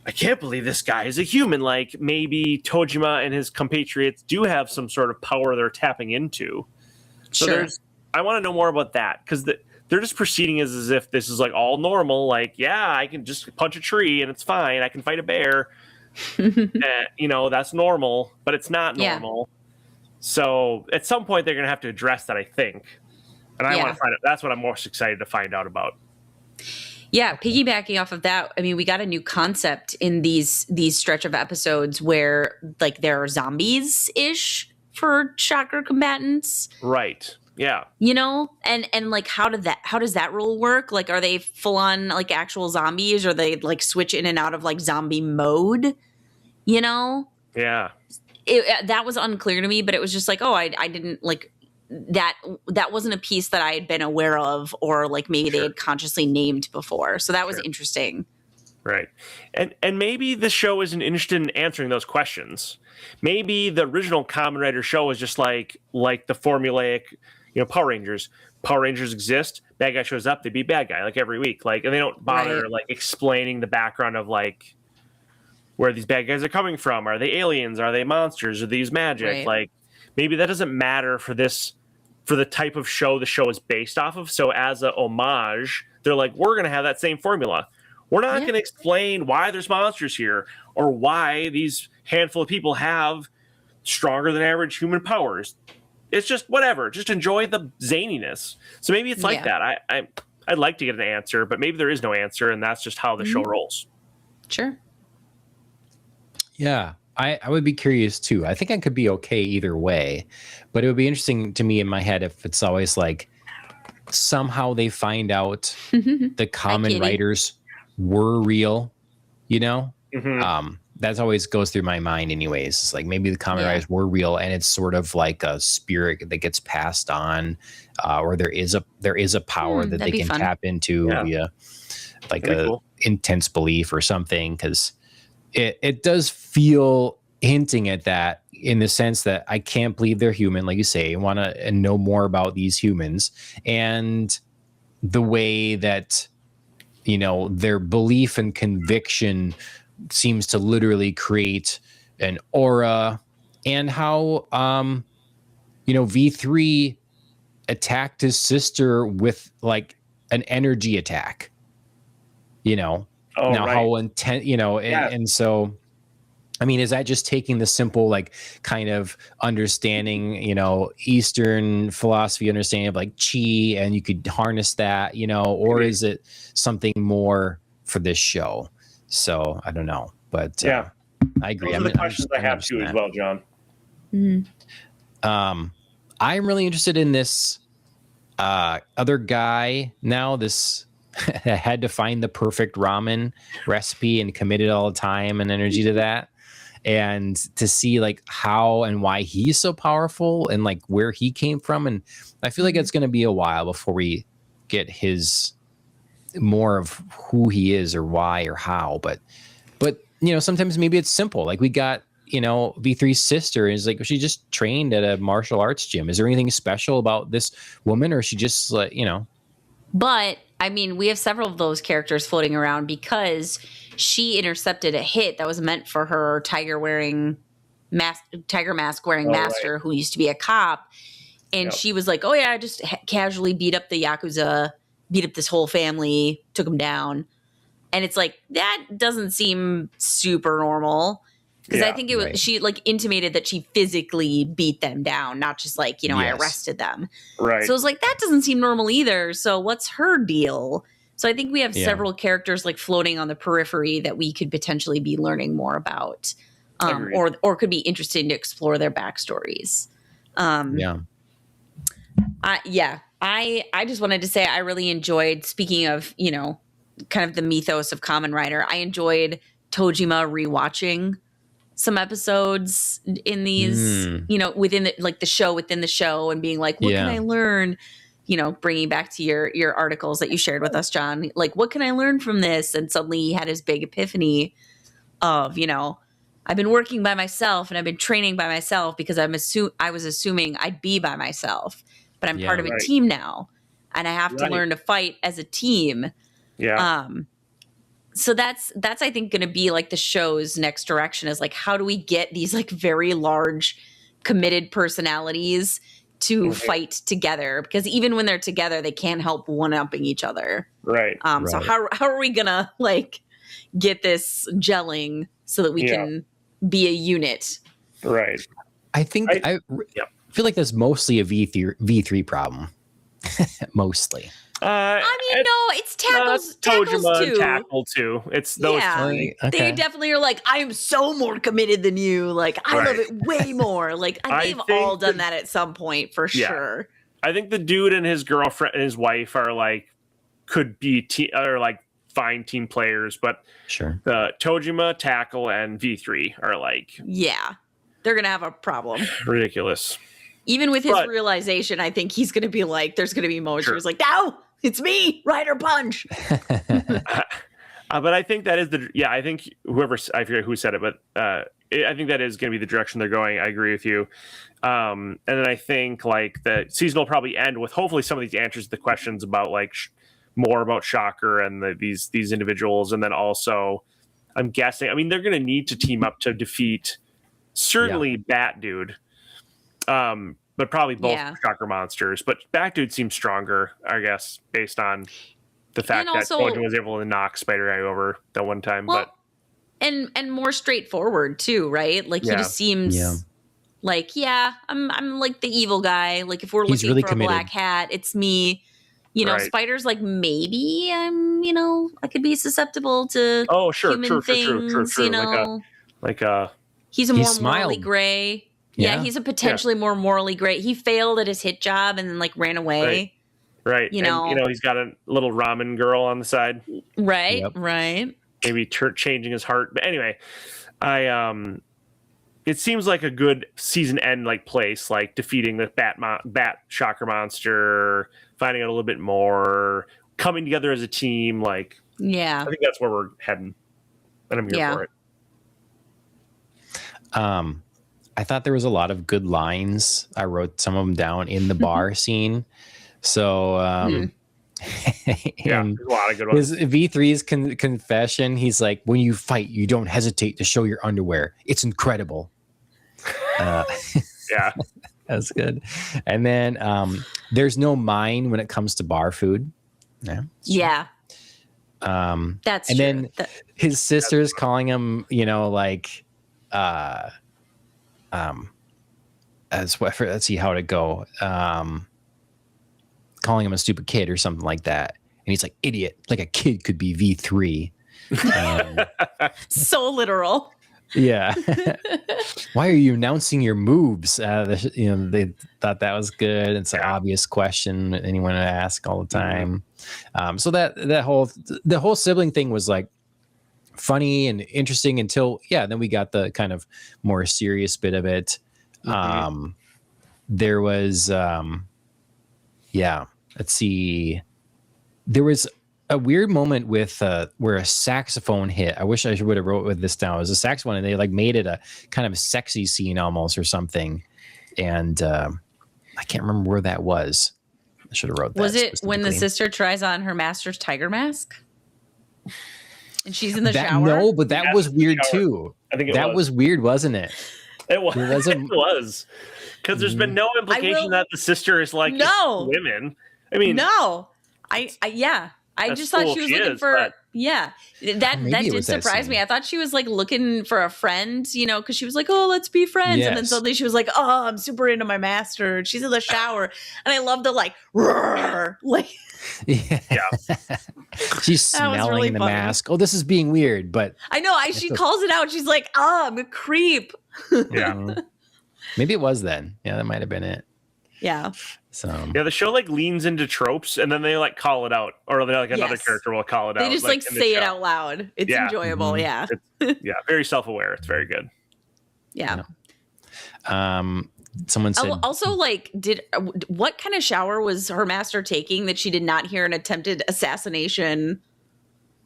I can't believe this guy is a human. Like maybe Tojima and his compatriots do have some sort of power they're tapping into. So I want to know more about that, because they're just proceeding as if this is like all normal. Like, yeah, I can just punch a tree and it's fine. I can fight a bear. You know, that's normal, but it's not normal. So at some point they're going to have to address that, I think. And I want to find out. That's what I'm most excited to find out about. Yeah, piggybacking off of that, I mean, we got a new concept in these stretch of episodes where like there are zombies-ish for chakra combatants. Right. Yeah. You know, and like how does that rule work? Like, are they full on like actual zombies, or they like switch in and out of like zombie mode? You know? Yeah. That was unclear to me, but it was just like, oh, I didn't like that wasn't a piece that I had been aware of, or like maybe they had consciously named before. So that was interesting. Right. And maybe the show isn't interested in answering those questions. Maybe the original Kamen Rider show was just like the formulaic, you know, Power Rangers. Power Rangers exist. Bad guy shows up. They beat bad guy like every week. Like, and they don't bother like explaining the background of like where these bad guys are coming from. Are they aliens? Are they monsters? Are these magic? Like, maybe that doesn't matter for the type of show the show is based off of. So as a homage, they're like, we're going to have that same formula. We're not going to explain why there's monsters here or why these handful of people have stronger than average human powers. It's just whatever. Just enjoy the zaniness. So maybe it's like that. I'd like to get an answer, but maybe there is no answer, and that's just how the show rolls. Sure. Yeah, I would be curious too. I think I could be okay either way, but it would be interesting to me in my head if it's always like somehow they find out the Kamen Riders were real, you know? That's always goes through my mind anyways. It's like maybe the Kamen Riders were real, and it's sort of like a spirit that gets passed on, or there is a power that they can tap into via like intense belief or something, because it does feel hinting at that in the sense that I can't believe they're human, like you say. I want to know more about these humans and the way that, you know, their belief and conviction seems to literally create an aura, and how, you know, V3 attacked his sister with like an energy attack, you know, how intense, you know, and so, I mean, is that just taking the simple, like, kind of understanding, you know, Eastern philosophy understanding of like chi, and you could harness that, you know, or is it something more for this show? So I don't know, but I agree. Those are the questions I have too as well, John. I'm really interested in this other guy now. This had to find the perfect ramen recipe and committed all the time and energy to that, and to see like how and why he's so powerful and like where he came from. And I feel like it's going to be a while before we get his more of who he is or why or how, but you know, sometimes maybe it's simple. Like we got, you know, V3's sister is like, she just trained at a martial arts gym. Is there anything special about this woman, or is she just like, you know? But I mean, we have several of those characters floating around because she intercepted a hit that was meant for her tiger mask wearing master who used to be a cop. And she was like, oh yeah, I just casually beat up the Yakuza, beat up this whole family, took them down. And it's like, that doesn't seem super normal. Because I think it was she like intimated that she physically beat them down, not just like, you know, I arrested them. Right. So it was like, that doesn't seem normal either. So what's her deal? So I think we have several characters like floating on the periphery that we could potentially be learning more about, or could be interesting to explore their backstories. I just wanted to say I really enjoyed, speaking of, you know, kind of the mythos of Kamen Rider, I enjoyed Tojima rewatching some episodes in these, you know, within the, like the show within the show, and being like, what can I learn? You know, bringing back to your articles that you shared with us, John, like, what can I learn from this? And suddenly he had his big epiphany of, you know, I've been working by myself and I've been training by myself because I was assuming I'd be by myself, but I'm part of a team now, and I have to learn to fight as a team. So that's I think going to be like the show's next direction, is like, how do we get these like very large committed personalities to fight together? Because even when they're together, they can't help one-upping each other. So how are we gonna like get this gelling so that we can be a unit? I think I feel like that's mostly a V3 problem. Mostly. I mean, no, it's Tackle's too. Tackle too. It's those three. They definitely are like, I am so more committed than you. Like, I love it way more. Like, they've all done that at some point for sure. I think the dude and his girlfriend and his wife are like, could be like fine team players, but the Tojima, Tackle, and V3 are like, they're gonna have a problem. Ridiculous. Even with his realization, I think he's gonna be like, there's gonna be moments where he's like, no, it's me, Rider Punch. But I think that is I think I forget who said it, but I think that is going to be the direction they're going. I agree with you. And then I think like the season will probably end with hopefully some of these answers to the questions about like more about Shocker and these individuals. And then also, I'm guessing, I mean, they're going to need to team up to defeat certainly Bat Dude. But probably both Shocker monsters. But Bat Dude seems stronger, I guess, based on the fact that Tojima was able to knock Spider Guy over that one time. But and more straightforward too, right? Like he just seems like, I'm like the evil guy. Like if we're looking for a black hat, it's me. You know, Spider's like, maybe I'm, you know, I could be susceptible to human things. You know, he's more morally gray. Yeah, he's a potentially more morally gray. He failed at his hit job and then like ran away. Right. You know, he's got a little ramen girl on the side. Right. Right. Maybe changing his heart. But anyway, it seems like a good season end like place, like defeating the Bat Shocker monster, finding out a little bit more, coming together as a team. Like, I think that's where we're heading, and I'm here for it. I thought there was a lot of good lines. I wrote some of them down in the bar scene. So, there's a lot of good ones. His V3's confession, he's like, when you fight, you don't hesitate to show your underwear. It's incredible. That's good. And then there's no mine when it comes to bar food. That's true. And then his sister's calling him, you know, like let's see how to go. Calling him a stupid kid or something like that. And he's like, idiot, like a kid could be V3. So literal. Yeah. Why are you announcing your moves? You know, they thought that was good. It's an obvious question that anyone would ask all the time. So the whole sibling thing was like funny and interesting until then we got the kind of more serious bit of it. There was let's see, there was a weird moment with where a saxophone hit. I wish I would have wrote with this down. It was a saxophone and they like made it a kind of a sexy scene almost or something, and I can't remember where that was. I should have wrote that. Was it when the sister tries on her master's tiger mask and she's in the shower? No, but that was weird too. I think that was weird, wasn't it? It was. It was. Because there's been no implication that the sister is like women. I mean, no, I I just thought she was looking for that did surprise me. I thought she was like looking for a friend, you know, because she was like, oh, let's be friends. And then suddenly she was like, oh, I'm super into my master. And she's in the shower. And I love the like roar. Like she's smelling really the mask. Oh, this is being weird, but I know she calls it out. She's like, oh, I'm a creep. Maybe it was then. Yeah, that might have been it. Yeah. So the show like leans into tropes and then they like call it out, or they like another character will call it out. They just like say it out loud. It's enjoyable. Yeah. It's, very self-aware. It's very good. Yeah. Someone said also like what kind of shower was her master taking that she did not hear an attempted assassination,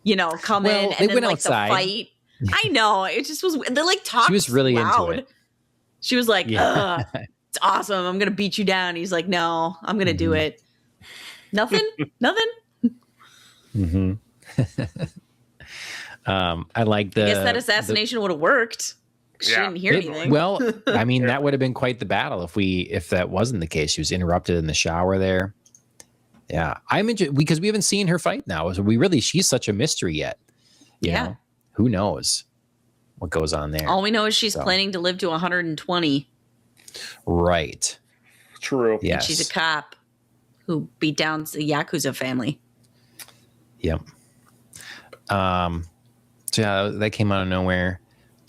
you know, come in and then like outside. The fight. I know. It just was they like talked. She was really loud. Into it. She was like, it's awesome. I'm going to beat you down. He's like, no, I'm going to do it. Nothing? Mm-hmm. I like I guess that assassination would have worked. She didn't hear anything. Well, I mean, that would have been quite the battle if that wasn't the case. She was interrupted in the shower there. Yeah. I'm interested because we haven't seen her fight now. So she's such a mystery yet. You know? Who knows what goes on there? All we know is she's planning to live to 120. Right. True. Yes. And she's a cop who beat down the Yakuza family. Yep. So yeah, that came out of nowhere.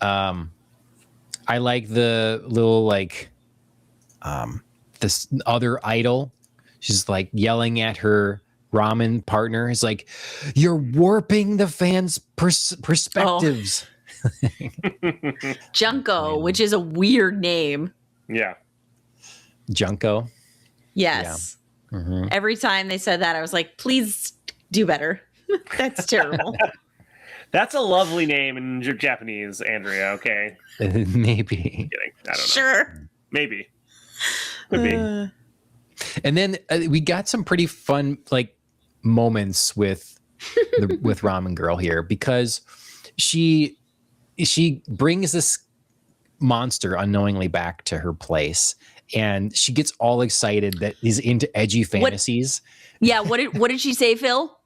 I like the little like this other idol. She's like yelling at her ramen partner. It's like, you're warping the fans' perspectives. Junko, which is a weird name. Yeah. Junko. Yes. Yeah. Mm-hmm. Every time they said that, I was like, please do better. That's terrible. That's a lovely name in Japanese, Andrea. Okay. Maybe. I don't know. Sure. Maybe. Could be. And then we got some pretty fun like moments with Ramen Girl here because she brings this monster unknowingly back to her place, and she gets all excited that he's into edgy fantasies. What did she say, Phil?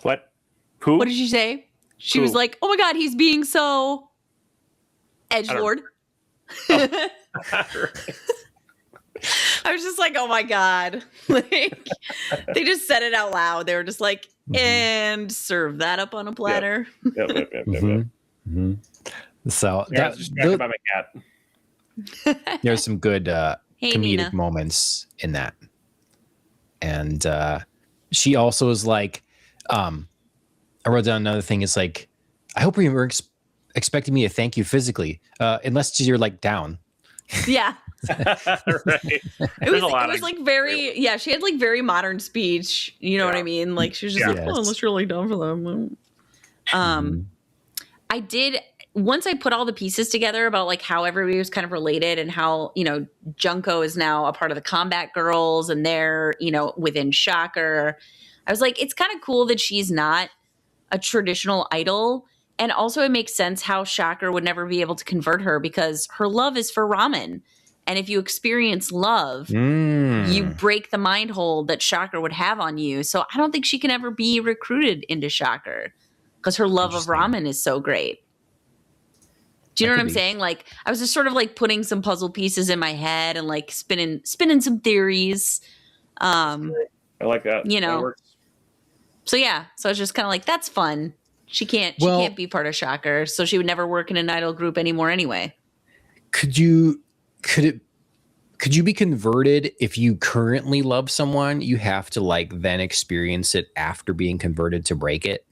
What? Who? What did she say? She was like, "Oh my god, he's being so edgelord." I was just like, "Oh my god!" Like they just said it out loud. They were just like, "And serve that up on a platter." Yep. Mm-hmm. So I was just talking about my cat. There's some good comedic Nina. moments in that, and she also is like, I wrote down another thing. It's like, I hope you were expecting me to thank you physically, unless you're like down. Yeah. Right. It was like very, she had like very modern speech. You know what I mean? Like she was just like, oh, unless you're like down for them. I did, once I put all the pieces together about like how everybody was kind of related and how, you know, Junko is now a part of the Combat Girls and they're, you know, within Shocker. I was like, it's kind of cool that she's not a traditional idol. And also it makes sense how Shocker would never be able to convert her because her love is for ramen. And if you experience love, you break the mind hold that Shocker would have on you. So I don't think she can ever be recruited into Shocker because her love of ramen is so great. Do you know what I'm saying? Like I was just sort of like putting some puzzle pieces in my head and like spinning some theories. I like that. You know. So yeah, so I was just kind of like, that's fun. She can't be part of Shocker, so she would never work in an idol group anymore anyway. Could you be converted if you currently love someone? You have to like then experience it after being converted to break it.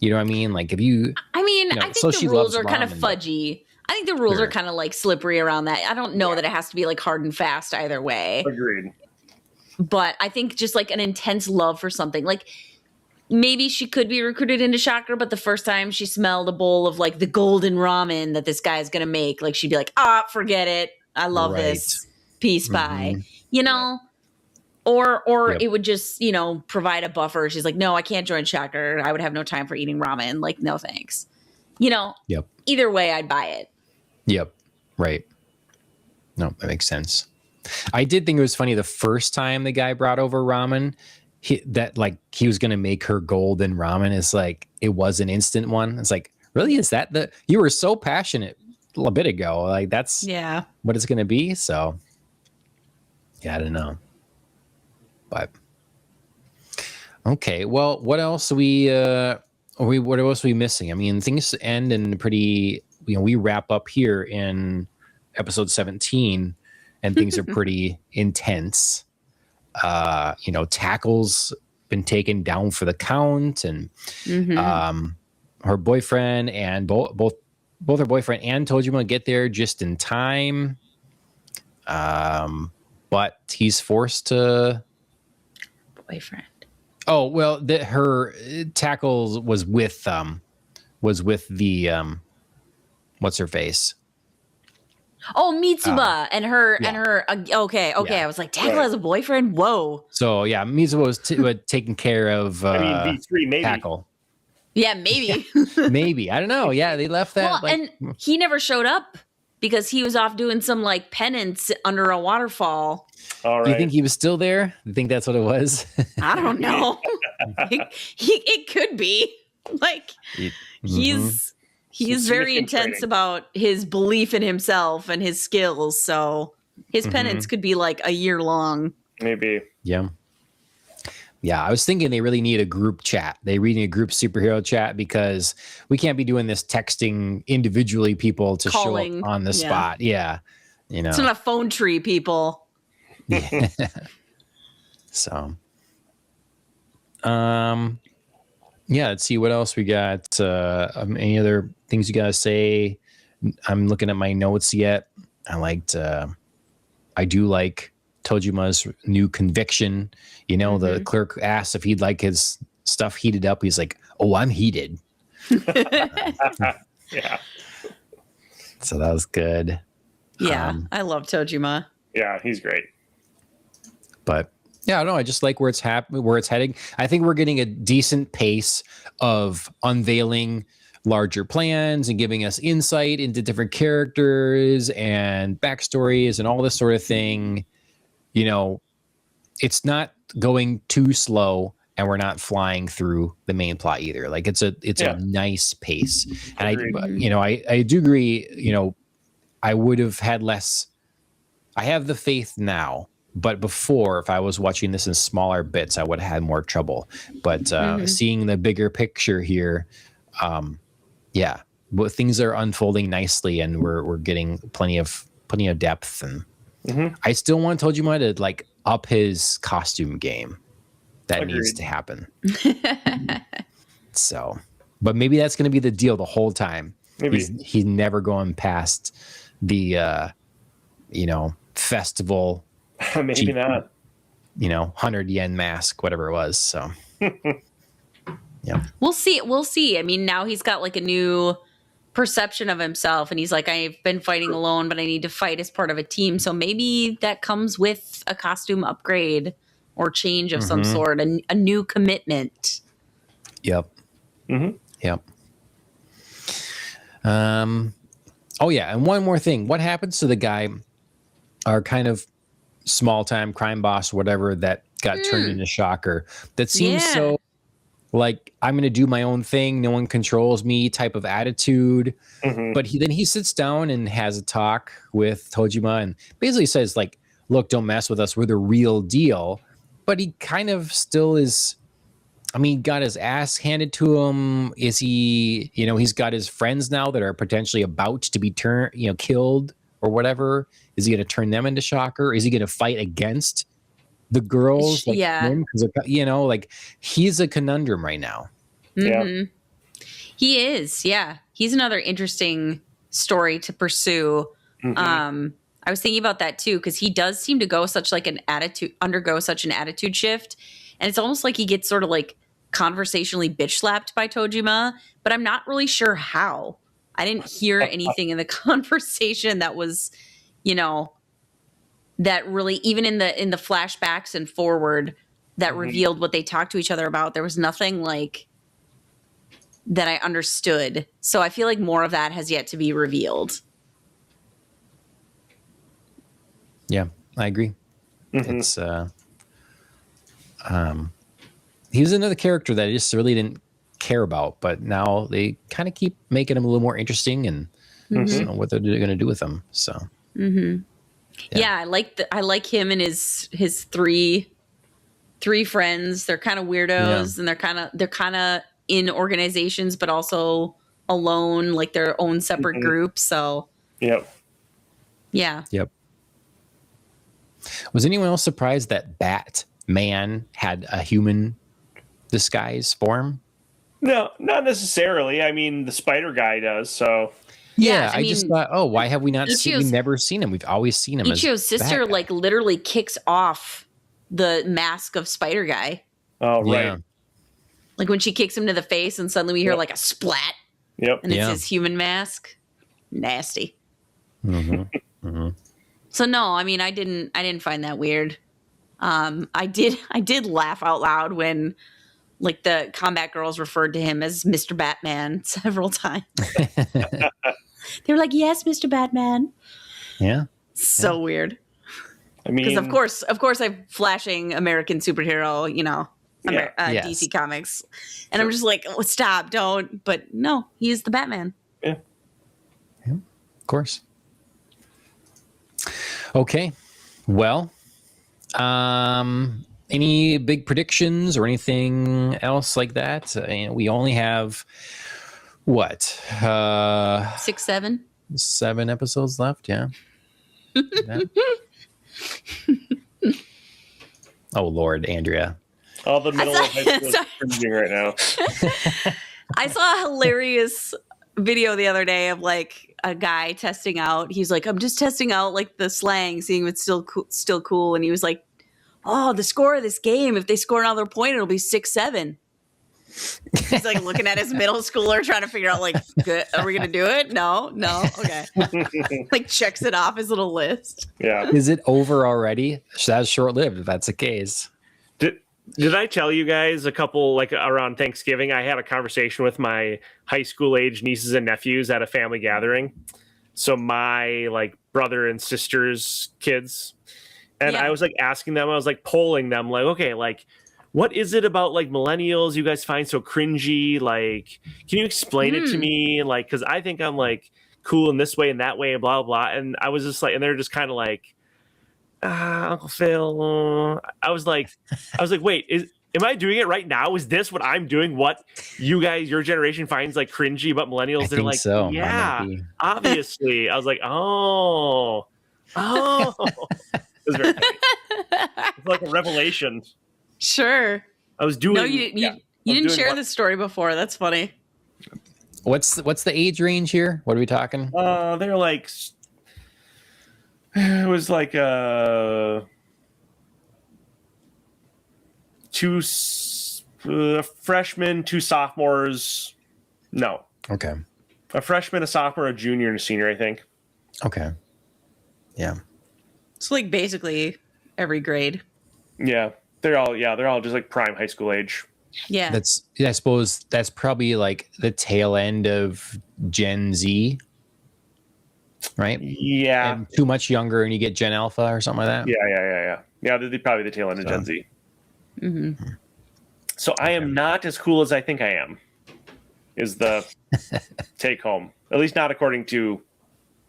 You know what I mean? Like if you, I think the rules are kind of fudgy. I think the rules are kind of like slippery around that. I don't know that it has to be like hard and fast either way. Agreed. But I think just like an intense love for something, like maybe she could be recruited into Shocker, but the first time she smelled a bowl of like the golden ramen that this guy is going to make, like she'd be like, forget it. I love this. Peace, bye. You know? Or it would just, you know, provide a buffer. She's like, no, I can't join Shocker. I would have no time for eating ramen. Like, no thanks. You know? Yep. Either way, I'd buy it. Yep. Right. No, that makes sense. I did think it was funny the first time the guy brought over ramen, he was going to make her golden ramen. It's like, it was an instant one. It's like, really? Is that you were so passionate a bit ago. Like, that's what it's going to be. So yeah, I don't know. But okay. Well, what else what else are we missing? I mean, things end in pretty, we wrap up here in episode 17 and things are pretty intense. Tackle's been taken down for the count, and her boyfriend and both her boyfriend and Tojima get there just in time. But he's forced to boyfriend. Oh, well, her Tackle was with the what's her face? Oh, Mitsuba and her. Okay. Yeah. I was like, Tackle has a boyfriend. Whoa. So yeah, Mitsuba was taking care of. V3 maybe. Tackle. Yeah, maybe. Maybe, I don't know. Yeah, they left that. Well, and he never showed up because he was off doing some like penance under a waterfall. All right. You think he was still there? You think that's what it was? I don't know. It could be like he's very intense about his belief in himself and his skills. So his penance could be like a year long. Maybe. Yeah. Yeah, I was thinking they really need a group chat. They really need a group superhero chat because we can't be doing this texting individually people to show up on the spot. Yeah. It's not a phone tree, people. Yeah. So, let's see what else we got. Any other things you gotta say? I'm looking at my notes yet. I do like Tojima's new conviction. The clerk asked if he'd like his stuff heated up. He's like, "Oh, I'm heated." Yeah. So that was good. Yeah, I love Tojima. Yeah, he's great. But yeah, I don't know. I just like where it's heading. I think we're getting a decent pace of unveiling larger plans and giving us insight into different characters and backstories and all this sort of thing. It's not going too slow, and we're not flying through the main plot either. Like it's a nice pace. And I do agree. I would have had less. I have the faith now. But before, if I was watching this in smaller bits, I would have had more trouble. But seeing the bigger picture here, things are unfolding nicely, and we're getting plenty of depth. And I still want Tojima to like up his costume game. That needs to happen. So, but maybe that's going to be the deal the whole time. Maybe he's never going past the festival. Maybe cheap, not. 100 yen mask, whatever it was. So, yeah. We'll see. I mean, now he's got like a new perception of himself, and he's like, I've been fighting alone, but I need to fight as part of a team. So maybe that comes with a costume upgrade or change of some sort, a new commitment. Yep. Yep. Oh yeah, and one more thing. What happens to the guy, our kind of small-time crime boss, whatever, that got turned into Shocker? That seems so like, I'm going to do my own thing, no one controls me type of attitude. But he sits down and has a talk with Tojima and basically says like, look, don't mess with us. We're the real deal. But he kind of still is. I mean, got his ass handed to him. Is he, he's got his friends now that are potentially about to be killed or whatever. Is he going to turn them into Shocker? Is he going to fight against the girls? Like him? 'Cause he's a conundrum right now. Yeah. He is. Yeah. He's another interesting story to pursue. I was thinking about that too, because he does seem to undergo such an attitude shift. And it's almost like he gets sort of like conversationally bitch slapped by Tojima, but I'm not really sure how. I didn't hear anything in the conversation that was, that really, even in the flashbacks and forward, that revealed what they talked to each other about. There was nothing like that I understood. So I feel like more of that has yet to be revealed. Yeah, I agree. It's he was another character that I just really didn't care about, but now they kind of keep making him a little more interesting, and I don't know what they're going to do with him. So, I like him and his three friends. They're kind of weirdos, and they're kind of in organizations, but also alone, like their own separate groups. So, Yep. Was anyone else surprised that Batman had a human disguise form? No, not necessarily. I mean, the spider guy does. So I just thought, why have we not seen? We've never seen him. We've always seen him. Ichio's sister like literally kicks off the mask of Spider Guy. Oh, right. Like when she kicks him to the face, and suddenly we hear like a splat. Yep. And it's his human mask. Nasty. So no, I mean, I didn't find that weird. I did laugh out loud when like the combat girls referred to him as Mr. Batman several times. They were like, "Yes, Mr. Batman." Yeah. So weird. I mean, because of course, I'm flashing American superhero, DC Comics, and I'm just like, oh, stop, don't. But no, he is the Batman. Yeah. Of course. Okay. Well, any big predictions or anything else like that? We only have what? 6, 7? 7 episodes left. Yeah. Oh Lord, Andrea. All the middle of high school is cringing right now. I saw a hilarious video the other day of like a guy testing out. He's like, I'm just testing out like the slang, seeing if it's still cool. And he was like, oh, the score of this game, if they score another point, it'll be 6-7. He's like looking at his middle schooler, trying to figure out like, good, are we gonna do it? No, okay. Like checks it off his little list. Yeah. Is it over already? That's short lived if that's the case. Did I tell you guys a couple, like around Thanksgiving, I had a conversation with my high school age nieces and nephews at a family gathering. So my like brother and sister's kids. And I was like asking them, I was like polling them, like, okay, like, what is it about like millennials you guys find so cringy? Like, can you explain it to me? Like, because I think I'm like cool in this way and that way and blah, blah. And I was just like, and they're just kind of like, Uncle Phil. I was like, wait, am I doing it right now? Is this what I'm doing? What you guys, your generation finds like cringy about millennials? They're like, so. Yeah, obviously. I was like, oh. It was very funny. It's like a revelation. Sure. I was doing. No, you didn't share this story before. That's funny. What's the age range here? What are we talking? They're like. It was like two freshmen, 2 sophomores. No. Okay. A freshman, a sophomore, a junior, and a senior, I think. Okay. Yeah. It's like basically every grade. Yeah. They're all just like prime high school age. Yeah. I suppose that's probably like the tail end of Gen Z. Right? Yeah. And too much younger and you get Gen Alpha or something like that. Yeah. Yeah, they're probably the tail end of Gen Z. Mm-hmm. So I am not as cool as I think I am, is the take home. At least not according to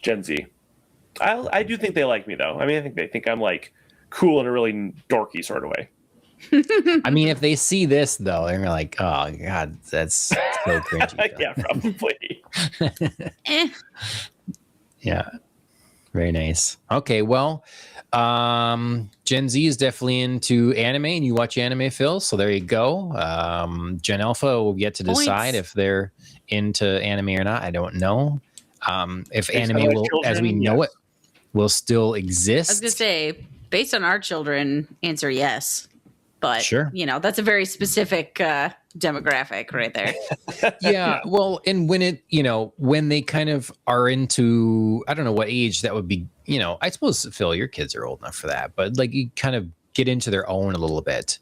Gen Z. I do think they like me, though. I mean, I think they think I'm like cool in a really dorky sort of way. I mean, if they see this, though, they're like, oh, God, that's so cringy. Yeah, probably. Yeah. Very nice. Okay, well, Gen Z is definitely into anime, and you watch anime, Phil, so there you go. Gen Alpha will get to decide if they're into anime or not. I don't know. If anime will, as we know it, will still exist. I was going to say, based on our children, answer yes. But, sure. That's a very specific demographic right there. Yeah. Well, and when they kind of are into, I don't know what age that would be, I suppose, Phil, your kids are old enough for that, but like you kind of get into their own a little bit.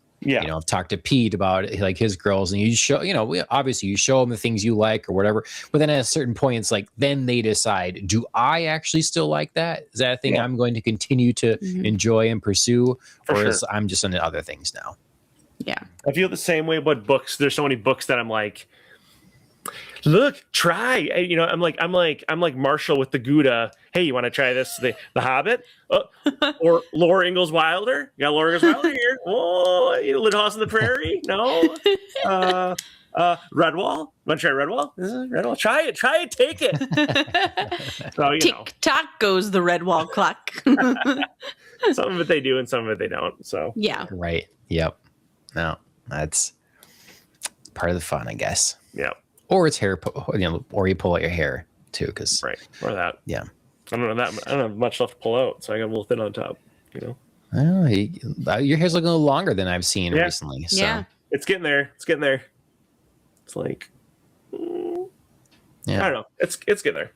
talk to Pete about like his girls, and you show, obviously you show them the things you like or whatever. But then at a certain point, it's like, then they decide, do I actually still like that? Is that a thing I'm going to continue to enjoy and pursue? Is I'm just into other things now? Yeah. I feel the same way about books. There's so many books that I'm like, look, try. I'm like Marshall with the Gouda. Hey, you want to try this? The Hobbit, or Laura Ingalls Wilder? You got Laura Ingalls Wilder here. Oh, Little House on the Prairie. No. Redwall. Want to try Redwall? Redwall. Try it. Take it. So tick tock goes the Redwall clock. Some of it they do, and some of it they don't. So yeah. Right. Yep. No, that's part of the fun, I guess. Yeah. Or it's hair, or you pull out your hair too, because or that. Yeah. I don't have much left to pull out, so I got a little thin on top. Oh, your hair's looking a little longer than I've seen recently. So. Yeah. It's getting there. It's like, I don't know. It's getting there.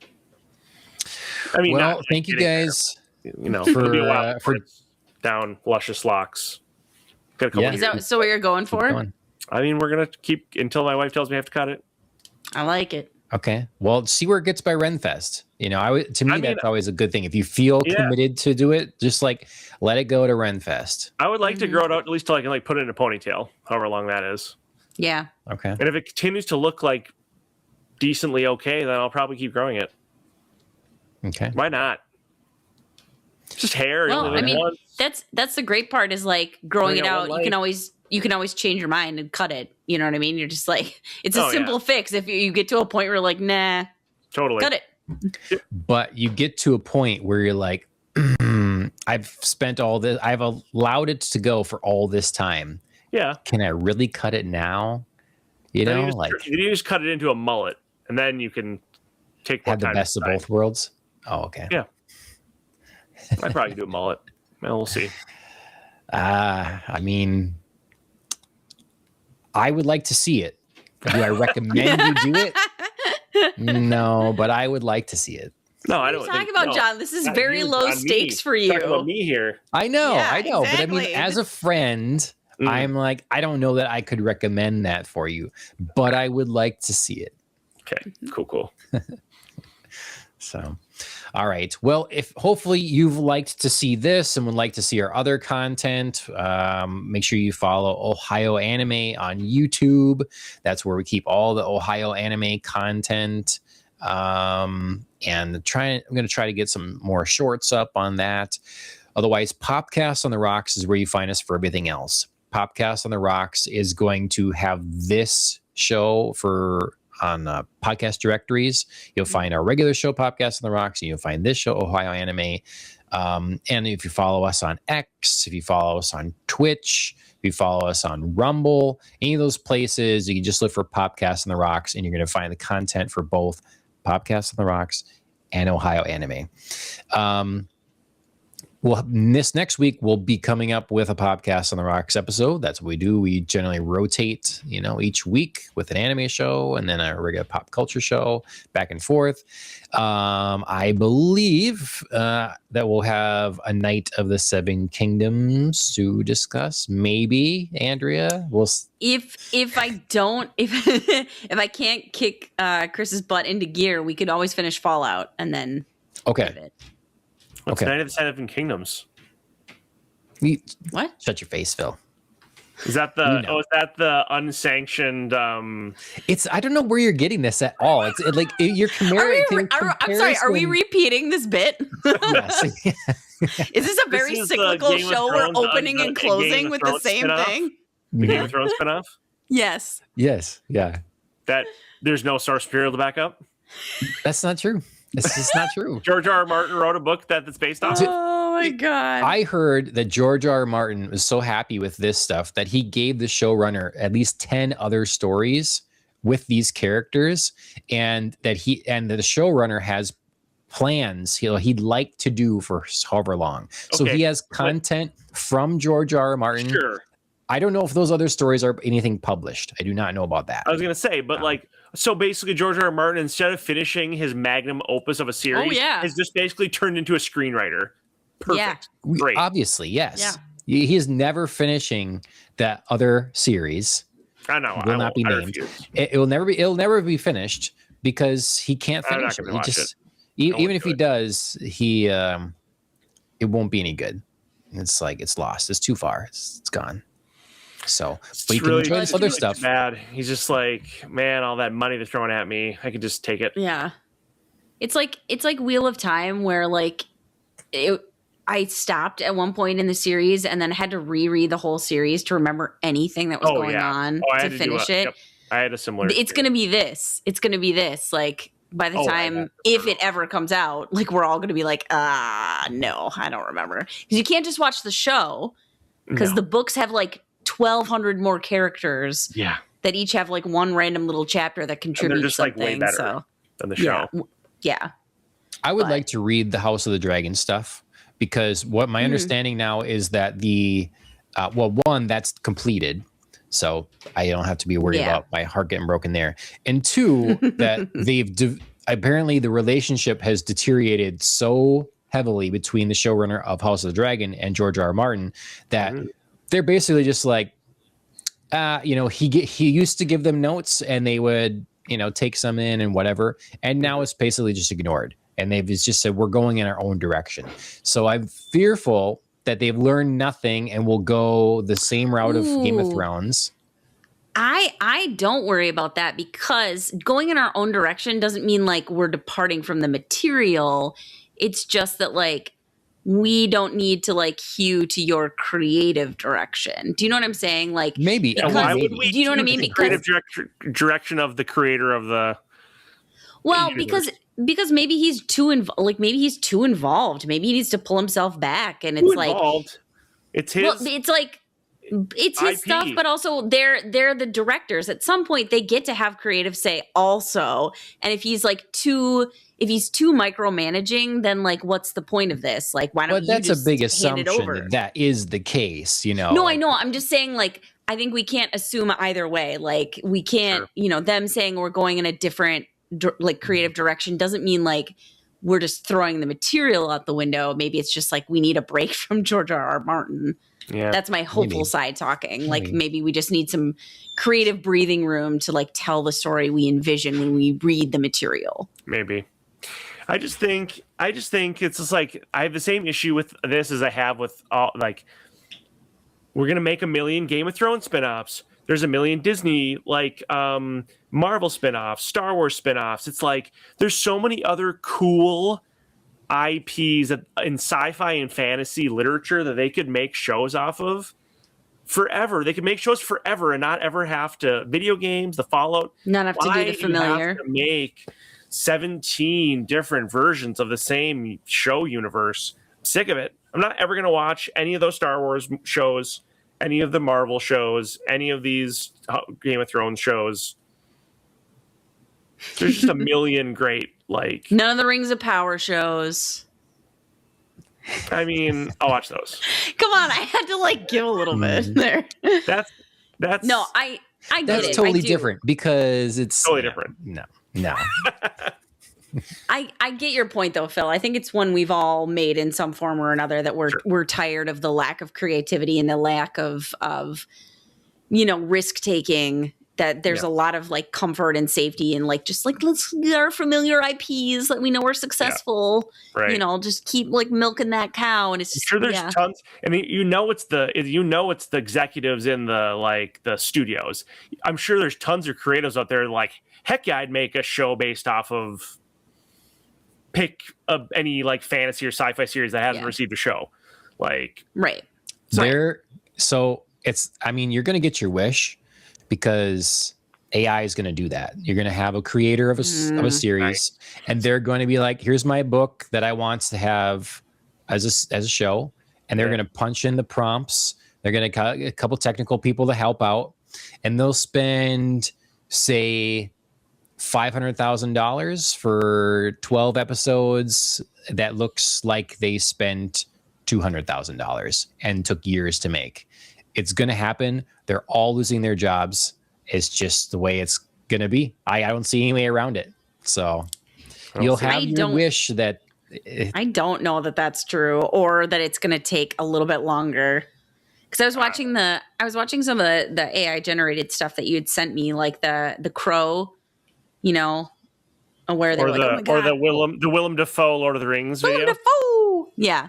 I mean, thank you guys. For down luscious locks. Got a couple Is that so what you're going for? I mean, we're gonna keep until my wife tells me I have to cut it. I like it. Okay. Well, see where it gets by Renfest. That's always a good thing. If you feel committed to do it, just like let it go to Renfest. I would like to grow it out at least till I can put it in a ponytail, however long that is. Yeah. Okay. And if it continues to look like decently okay, then I'll probably keep growing it. Okay. Why not? It's just hair. Well, I mean, that's the great part is like growing it out. You can always change your mind and cut it. You know what I mean? You're just like, it's a simple fix. If you get to a point where you're like, nah, totally cut it. But you get to a point where you're like, I've spent all this, I've allowed it to go for all this time. Yeah. Can I really cut it now? You just cut it into a mullet, and then you can take have the best of both worlds. Oh, okay. Yeah. I'd probably do a mullet. Well, we'll see. I mean, I would like to see it. Do I recommend you do it? No, but I would like to see it. No, I don't. Talk about John. This is very low stakes for you. Talk about me here. I know. Exactly. But I mean, as a friend, I'm like, I don't know that I could recommend that for you, but I would like to see it. Okay, cool. So, all right. Well, if hopefully you've liked to see this and would like to see our other content, make sure you follow Ohayou Anime on YouTube. That's where we keep all the Ohayou Anime content. And I'm going to try to get some more shorts up on that. Otherwise, Popcast on the Rocks is where you find us for everything else. Popcast on the Rocks is going to have this show on podcast directories. You'll find our regular show, Popcast on the Rocks, and you'll find this show, Ohayou Anime. And if you follow us on X, if you follow us on Twitch, if you follow us on Rumble, any of those places, you can just look for Popcast on the Rocks, and you're going to find the content for both Popcast on the Rocks and Ohayou Anime. Well, this next week we'll be coming up with a Popcast on the Rocks episode. That's what we do. We generally rotate, each week with an anime show and then a regular pop culture show, back and forth. I believe that we'll have a Night of the Seven Kingdoms to discuss. Maybe, Andrea. If I can't kick Chris's butt into gear, we could always finish Fallout and then. Okay. What's Night of the Seven Kingdoms? What? Shut your face, Phil. Is that is that the unsanctioned? It's I don't know where you're getting this at all. It's like you're comparing. I'm sorry. Are we repeating this bit? Yes. Is this a very cyclical show? We're opening and closing with the same thing. The Game of Thrones spinoff. Yes. Yes. Yeah. That there's no source material to back up. That's not true. This is not true. George R. R. Martin wrote a book that's based on. Oh my God. I heard that George R. R. Martin was so happy with this stuff that he gave the showrunner at least 10 other stories with these characters, and that the showrunner has plans he'd like to do for however long. So he has content from George R. R. Martin. Sure. I don't know if those other stories are anything published. I do not know about that. I was going to say, but so basically George R. R. Martin, instead of finishing his magnum opus of a series, has just basically turned into a screenwriter. Perfect. Yeah. Great. Obviously, yes. Yeah. He is never finishing that other series. I know. Will not be named. It'll never be finished because he can't finish it. He just even if he does, it won't be any good. It's like it's lost. It's too far. It's gone. So, but you can enjoy this other stuff. Bad. He's just like, man, all that money they're throwing at me, I could just take it. Yeah, it's like Wheel of Time, where like I stopped at one point in the series and then had to reread the whole series to remember anything that was going on to finish it. Yep. I had a similar. It's going to be this. It's going to be this. Like by the time, if it ever comes out, like we're all going to be like, no, I don't remember. Because you can't just watch the show because the books have like 1,200 more characters. Yeah. That each have like one random little chapter that contributes and they're just something. Like way better than the show. Yeah. I would like to read the House of the Dragon stuff because what my understanding now is that one, that's completed. So I don't have to be worried about my heart getting broken there. And two, that apparently the relationship has deteriorated so heavily between the showrunner of House of the Dragon and George R. R. Martin that they're basically just like, he used to give them notes and they would, take some in and whatever. And now it's basically just ignored. And they've just said, we're going in our own direction. So I'm fearful that they've learned nothing and will go the same route of Game of Thrones. I don't worry about that because going in our own direction doesn't mean like we're departing from the material. It's just that like we don't need to like hew to your creative direction. Do you know what I'm saying? Like maybe. Because, do you know what I mean? Because creative direction of the creator of the. Well, because maybe he's too involved. Maybe he's too involved. Maybe he needs to pull himself back. And it's like it's his. Well, it's his stuff, but also they're the directors. At some point, they get to have creative say also. And if he's too micromanaging, then like what's the point of this? Like, why don't you that's just a big hand assumption it over? that is the case, No, I know. I'm just saying like. I think we can't assume either way. Like we can't, them saying we're going in a different creative direction doesn't mean like we're just throwing the material out the window. Maybe it's just like we need a break from George R. R. Martin. Yeah, that's my hopeful side talking. Like maybe we just need some creative breathing room to like tell the story we envision when we read the material. Maybe. I just think it's just like I have the same issue with this as I have with all like we're gonna make a million Game of Thrones spinoffs. There's a million Disney Marvel spinoffs, Star Wars spinoffs. It's like there's so many other cool IPs in sci-fi and fantasy literature that they could make shows off of forever. They could make shows forever and not ever have to video games, the Fallout. Not have to do the familiar. Have to make 17 different versions of the same show universe. I'm sick of it. I'm not ever going to watch any of those Star Wars shows, any of the Marvel shows, any of these Game of Thrones shows. There's just a million great, like... None of the Rings of Power shows. I mean, I'll watch those. Come on, I had to, like, give a little bit there. That's... No, I get it. That's totally different because it's... Totally different. No. I get your point, though, Phil. I think it's one we've all made in some form or another that we're tired of the lack of creativity and the lack of risk taking. That there's a lot of like comfort and safety and like just like let's get our familiar IPs that we know are successful. Right. Just keep like milking that cow. And it's just, I'm sure there's tons. I mean, it's the executives in the studios. I'm sure there's tons of creatives out there like, heck yeah, I'd make a show based off of any like fantasy or sci-fi series that hasn't received a show. Like, right. So you're going to get your wish because AI is going to do that. You're going to have a creator of a series and they're going to be like, here's my book that I want to have as a show. And they're going to punch in the prompts. They're going to get a couple technical people to help out and they'll spend, say, $500,000 for 12 episodes. That looks like they spent $200,000 and took years to make. It's going to happen. They're all losing their jobs. It's just the way it's going to be. I don't see any way around it. So you'll have your wish that... I don't know that that's true or that it's going to take a little bit longer. Because I was watching some of the AI generated stuff that you had sent me, like the Crow, you know, where they were like, oh my God. Or the Willem Dafoe Lord of the Rings video. Willem Dafoe! Yeah.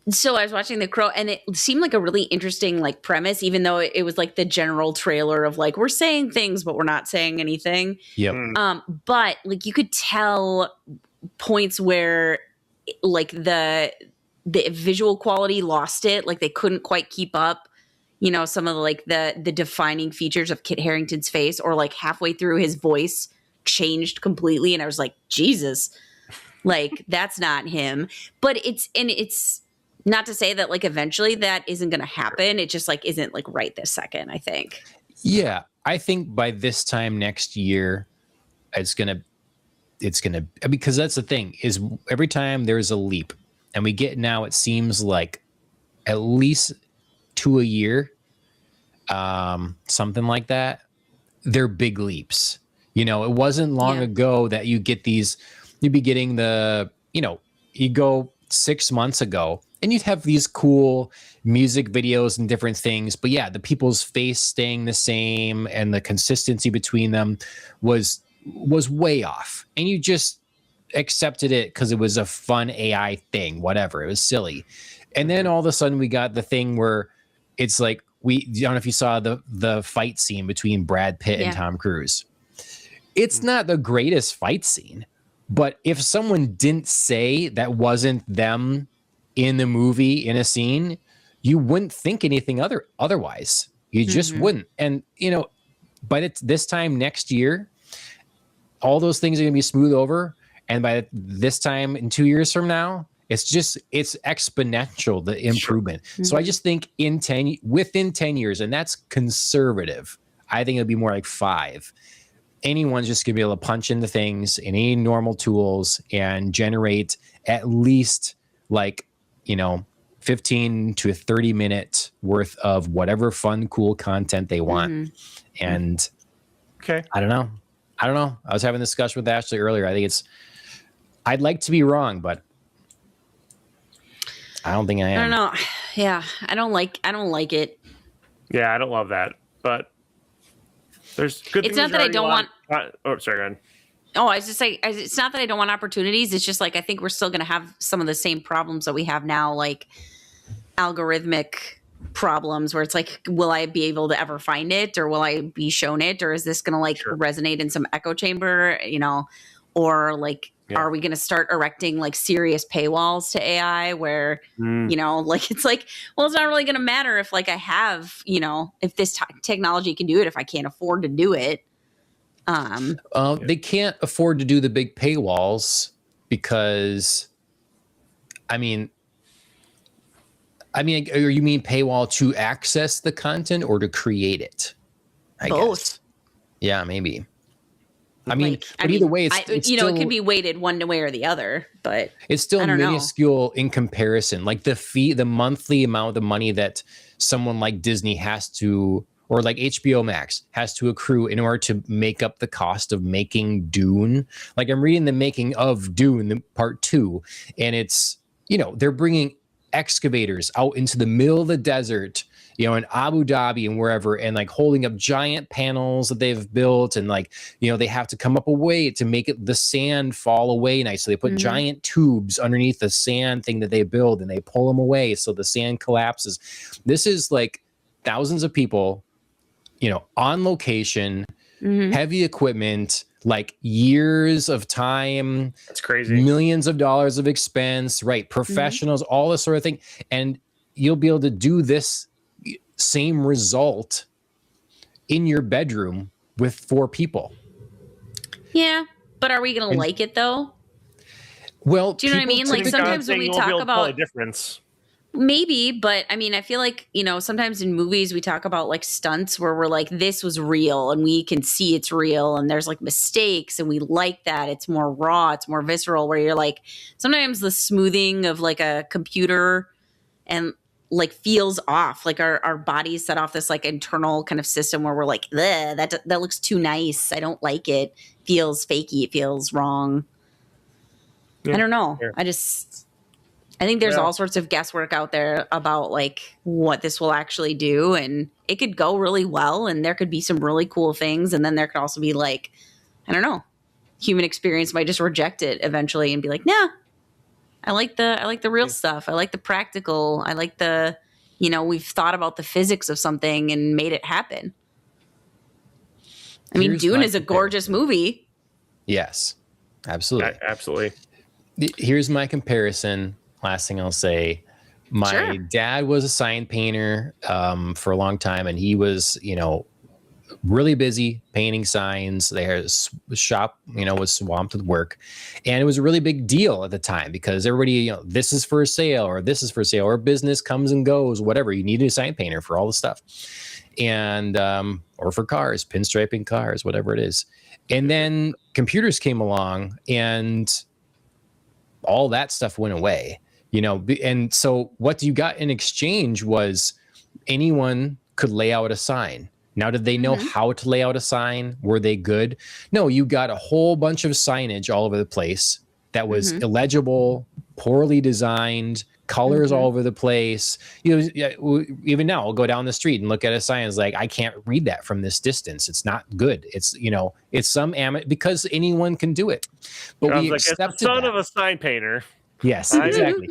So I was watching The Crow, and it seemed like a really interesting like premise, even though it was like the general trailer of like, we're saying things, but we're not saying anything. Yep. But like you could tell points where like the visual quality lost it. Like they couldn't quite keep up, you know, some of the, like the defining features of Kit Harington's face, or like halfway through his voice changed completely. And I was like, Jesus, like that's not him. But it's not to say that like eventually that isn't going to happen. It just like isn't like right this second, I think. Yeah. I think by this time next year, it's gonna, because that's the thing is every time there's a leap, and we get now, it seems like at least 2 a year, something like that. They're big leaps. You know, it wasn't long ago that you'd be getting you go 6 months ago and you'd have these cool music videos and different things. But yeah, the people's face staying the same and the consistency between them was way off. And you just accepted it because it was a fun AI thing, whatever. It was silly. And then all of a sudden we got the thing where it's like, I don't know if you saw the fight scene between Brad Pitt and Tom Cruise. It's not the greatest fight scene, but if someone didn't say that wasn't them in the movie in a scene, you wouldn't think anything otherwise. You just wouldn't. And, you know, by this time next year, all those things are going to be smooth over. And by this time in 2 years from now, it's exponential, the improvement. Sure. So I just think within 10 years, and that's conservative, I think it'll be more like 5. Anyone's just going to be able to punch into things in any normal tools and generate at least 15 to 30 minutes worth of whatever fun, cool content they want. And I don't know. I was having a discussion with Ashley earlier. I think I'd like to be wrong, but I don't think I am. I don't know. Yeah. I don't like it. Yeah. I don't love that, but there's good things. It's not that I don't want. Sorry, go ahead. Oh, I was just saying, it's not that I don't want opportunities. It's just like, I think we're still going to have some of the same problems that we have now, like algorithmic problems where it's like, will I be able to ever find it, or will I be shown it? Or is this going to resonate in some echo chamber, or are we going to start erecting like serious paywalls to AI where, it's like, well, it's not really going to matter if like I have, if this technology can do it, if I can't afford to do it. They can't afford to do the big paywalls because, I mean, or you mean paywall to access the content or to create it? I guess. Yeah, maybe. But either way, it's still, it could be weighted one way or the other, but it's still minuscule in comparison. Like the monthly amount of money that someone like Disney has to, or like HBO Max has to accrue in order to make up the cost of making Dune. Like I'm reading the making of Dune Part 2, and it's, they're bringing excavators out into the middle of the desert, in Abu Dhabi and wherever, and like holding up giant panels that they've built, and they have to come up a way to make the sand fall away nice. So they put giant tubes underneath the sand thing that they build, and they pull them away so the sand collapses. This is like thousands of people, on location, heavy equipment, like years of time. That's crazy. Millions of dollars of expense, right? Professionals, all this sort of thing. And you'll be able to do this same result in your bedroom with 4 people. Yeah. But are we going to like it though? Well, do you know what I mean? Like sometimes when we talk about a difference. Maybe, but I mean, I feel like, sometimes in movies we talk about like stunts where we're like, this was real and we can see it's real and there's like mistakes and we like that. It's more raw, it's more visceral, where you're like, sometimes the smoothing of like a computer and like feels off. Like our bodies set off this like internal kind of system where we're like, that looks too nice. I don't like it. Feels fakey. It feels wrong. Yeah, I don't know. Sure. I think there's all sorts of guesswork out there about like what this will actually do, and it could go really well, and there could be some really cool things, and then there could also be like, I don't know, human experience might just reject it eventually and be like, nah, I like the real stuff. I like the practical. I like the, we've thought about the physics of something and made it happen. I mean, Dune is a gorgeous movie. Yes, absolutely. Absolutely. Here's my comparison. Last thing I'll say, my dad was a sign painter for a long time, and he was, really busy painting signs. His shop, was swamped with work, and it was a really big deal at the time because everybody, this is for sale or this is for sale, or business comes and goes, whatever. You need a sign painter for all the stuff, and or for cars, pinstriping cars, whatever it is. And then computers came along, and all that stuff went away. And so what you got in exchange was anyone could lay out a sign. Now, did they know how to lay out a sign? Were they good? No, you got a whole bunch of signage all over the place that was illegible, poorly designed, colors all over the place. Even now, I'll go down the street and look at a sign. It's like, I can't read that from this distance. It's not good. It's, it's some because anyone can do it. But we accepted it's the son of a sign painter. Yes, exactly.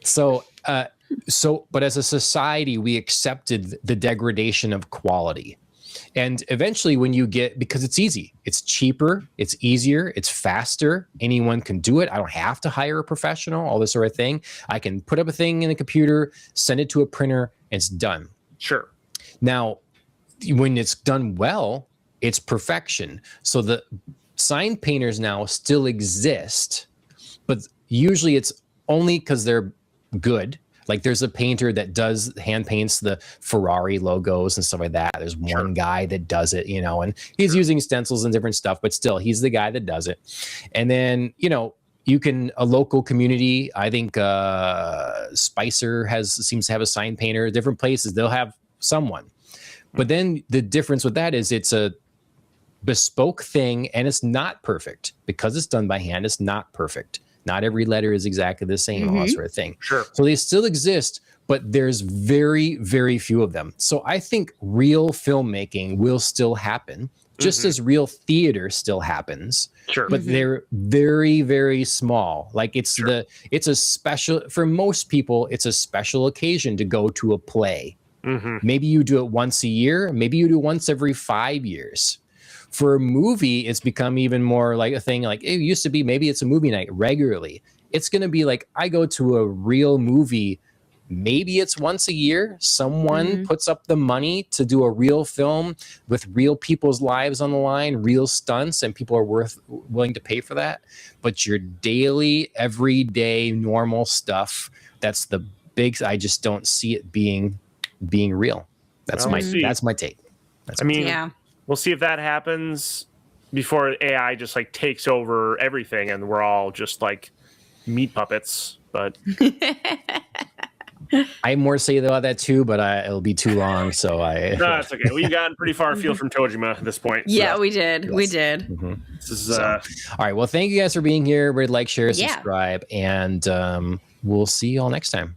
So, but as a society, we accepted the degradation of quality. And eventually when you because it's easy, it's cheaper, it's easier, it's faster. Anyone can do it. I don't have to hire a professional, all this sort of thing. I can put up a thing in the computer, send it to a printer, and it's done. Sure. Now, when it's done well, it's perfection. So the sign painters now still exist, but usually it's only because they're good. Like there's a painter that hand paints the Ferrari logos and stuff like that. There's one guy that does it, and he's using stencils and different stuff, but still he's the guy that does it. And then, a local community, I think Spicer seems to have a sign painter. Different places, they'll have someone. But then the difference with that is it's a bespoke thing, and it's not perfect because it's done by hand. It's not perfect. Not every letter is exactly the same, all that sort of thing. Sure. So they still exist, but there's very, very few of them. So I think real filmmaking will still happen, just as real theater still happens. Sure. But they're very, very small. Like it's a special, for most people, it's a special occasion to go to a play. Maybe you do it once a year. Maybe you do once every 5 years. For a movie, it's become even more like a thing. Like it used to be, maybe it's a movie night regularly. It's going to be like, I go to a real movie. Maybe it's once a year. Someone puts up the money to do a real film with real people's lives on the line, real stunts, and people are willing to pay for that. But your daily, everyday, normal stuff, that's the big, I just don't see it being real. That's my take. We'll see if that happens before AI just like takes over everything and we're all just like meat puppets. But I have more to say about that too, but it'll be too long. So no, that's okay. We've gotten pretty far afield from Tojima at this point. Yeah, we did. Yes. We did. This is, all right. Well, thank you guys for being here. Everybody like, share, subscribe, and we'll see you all next time.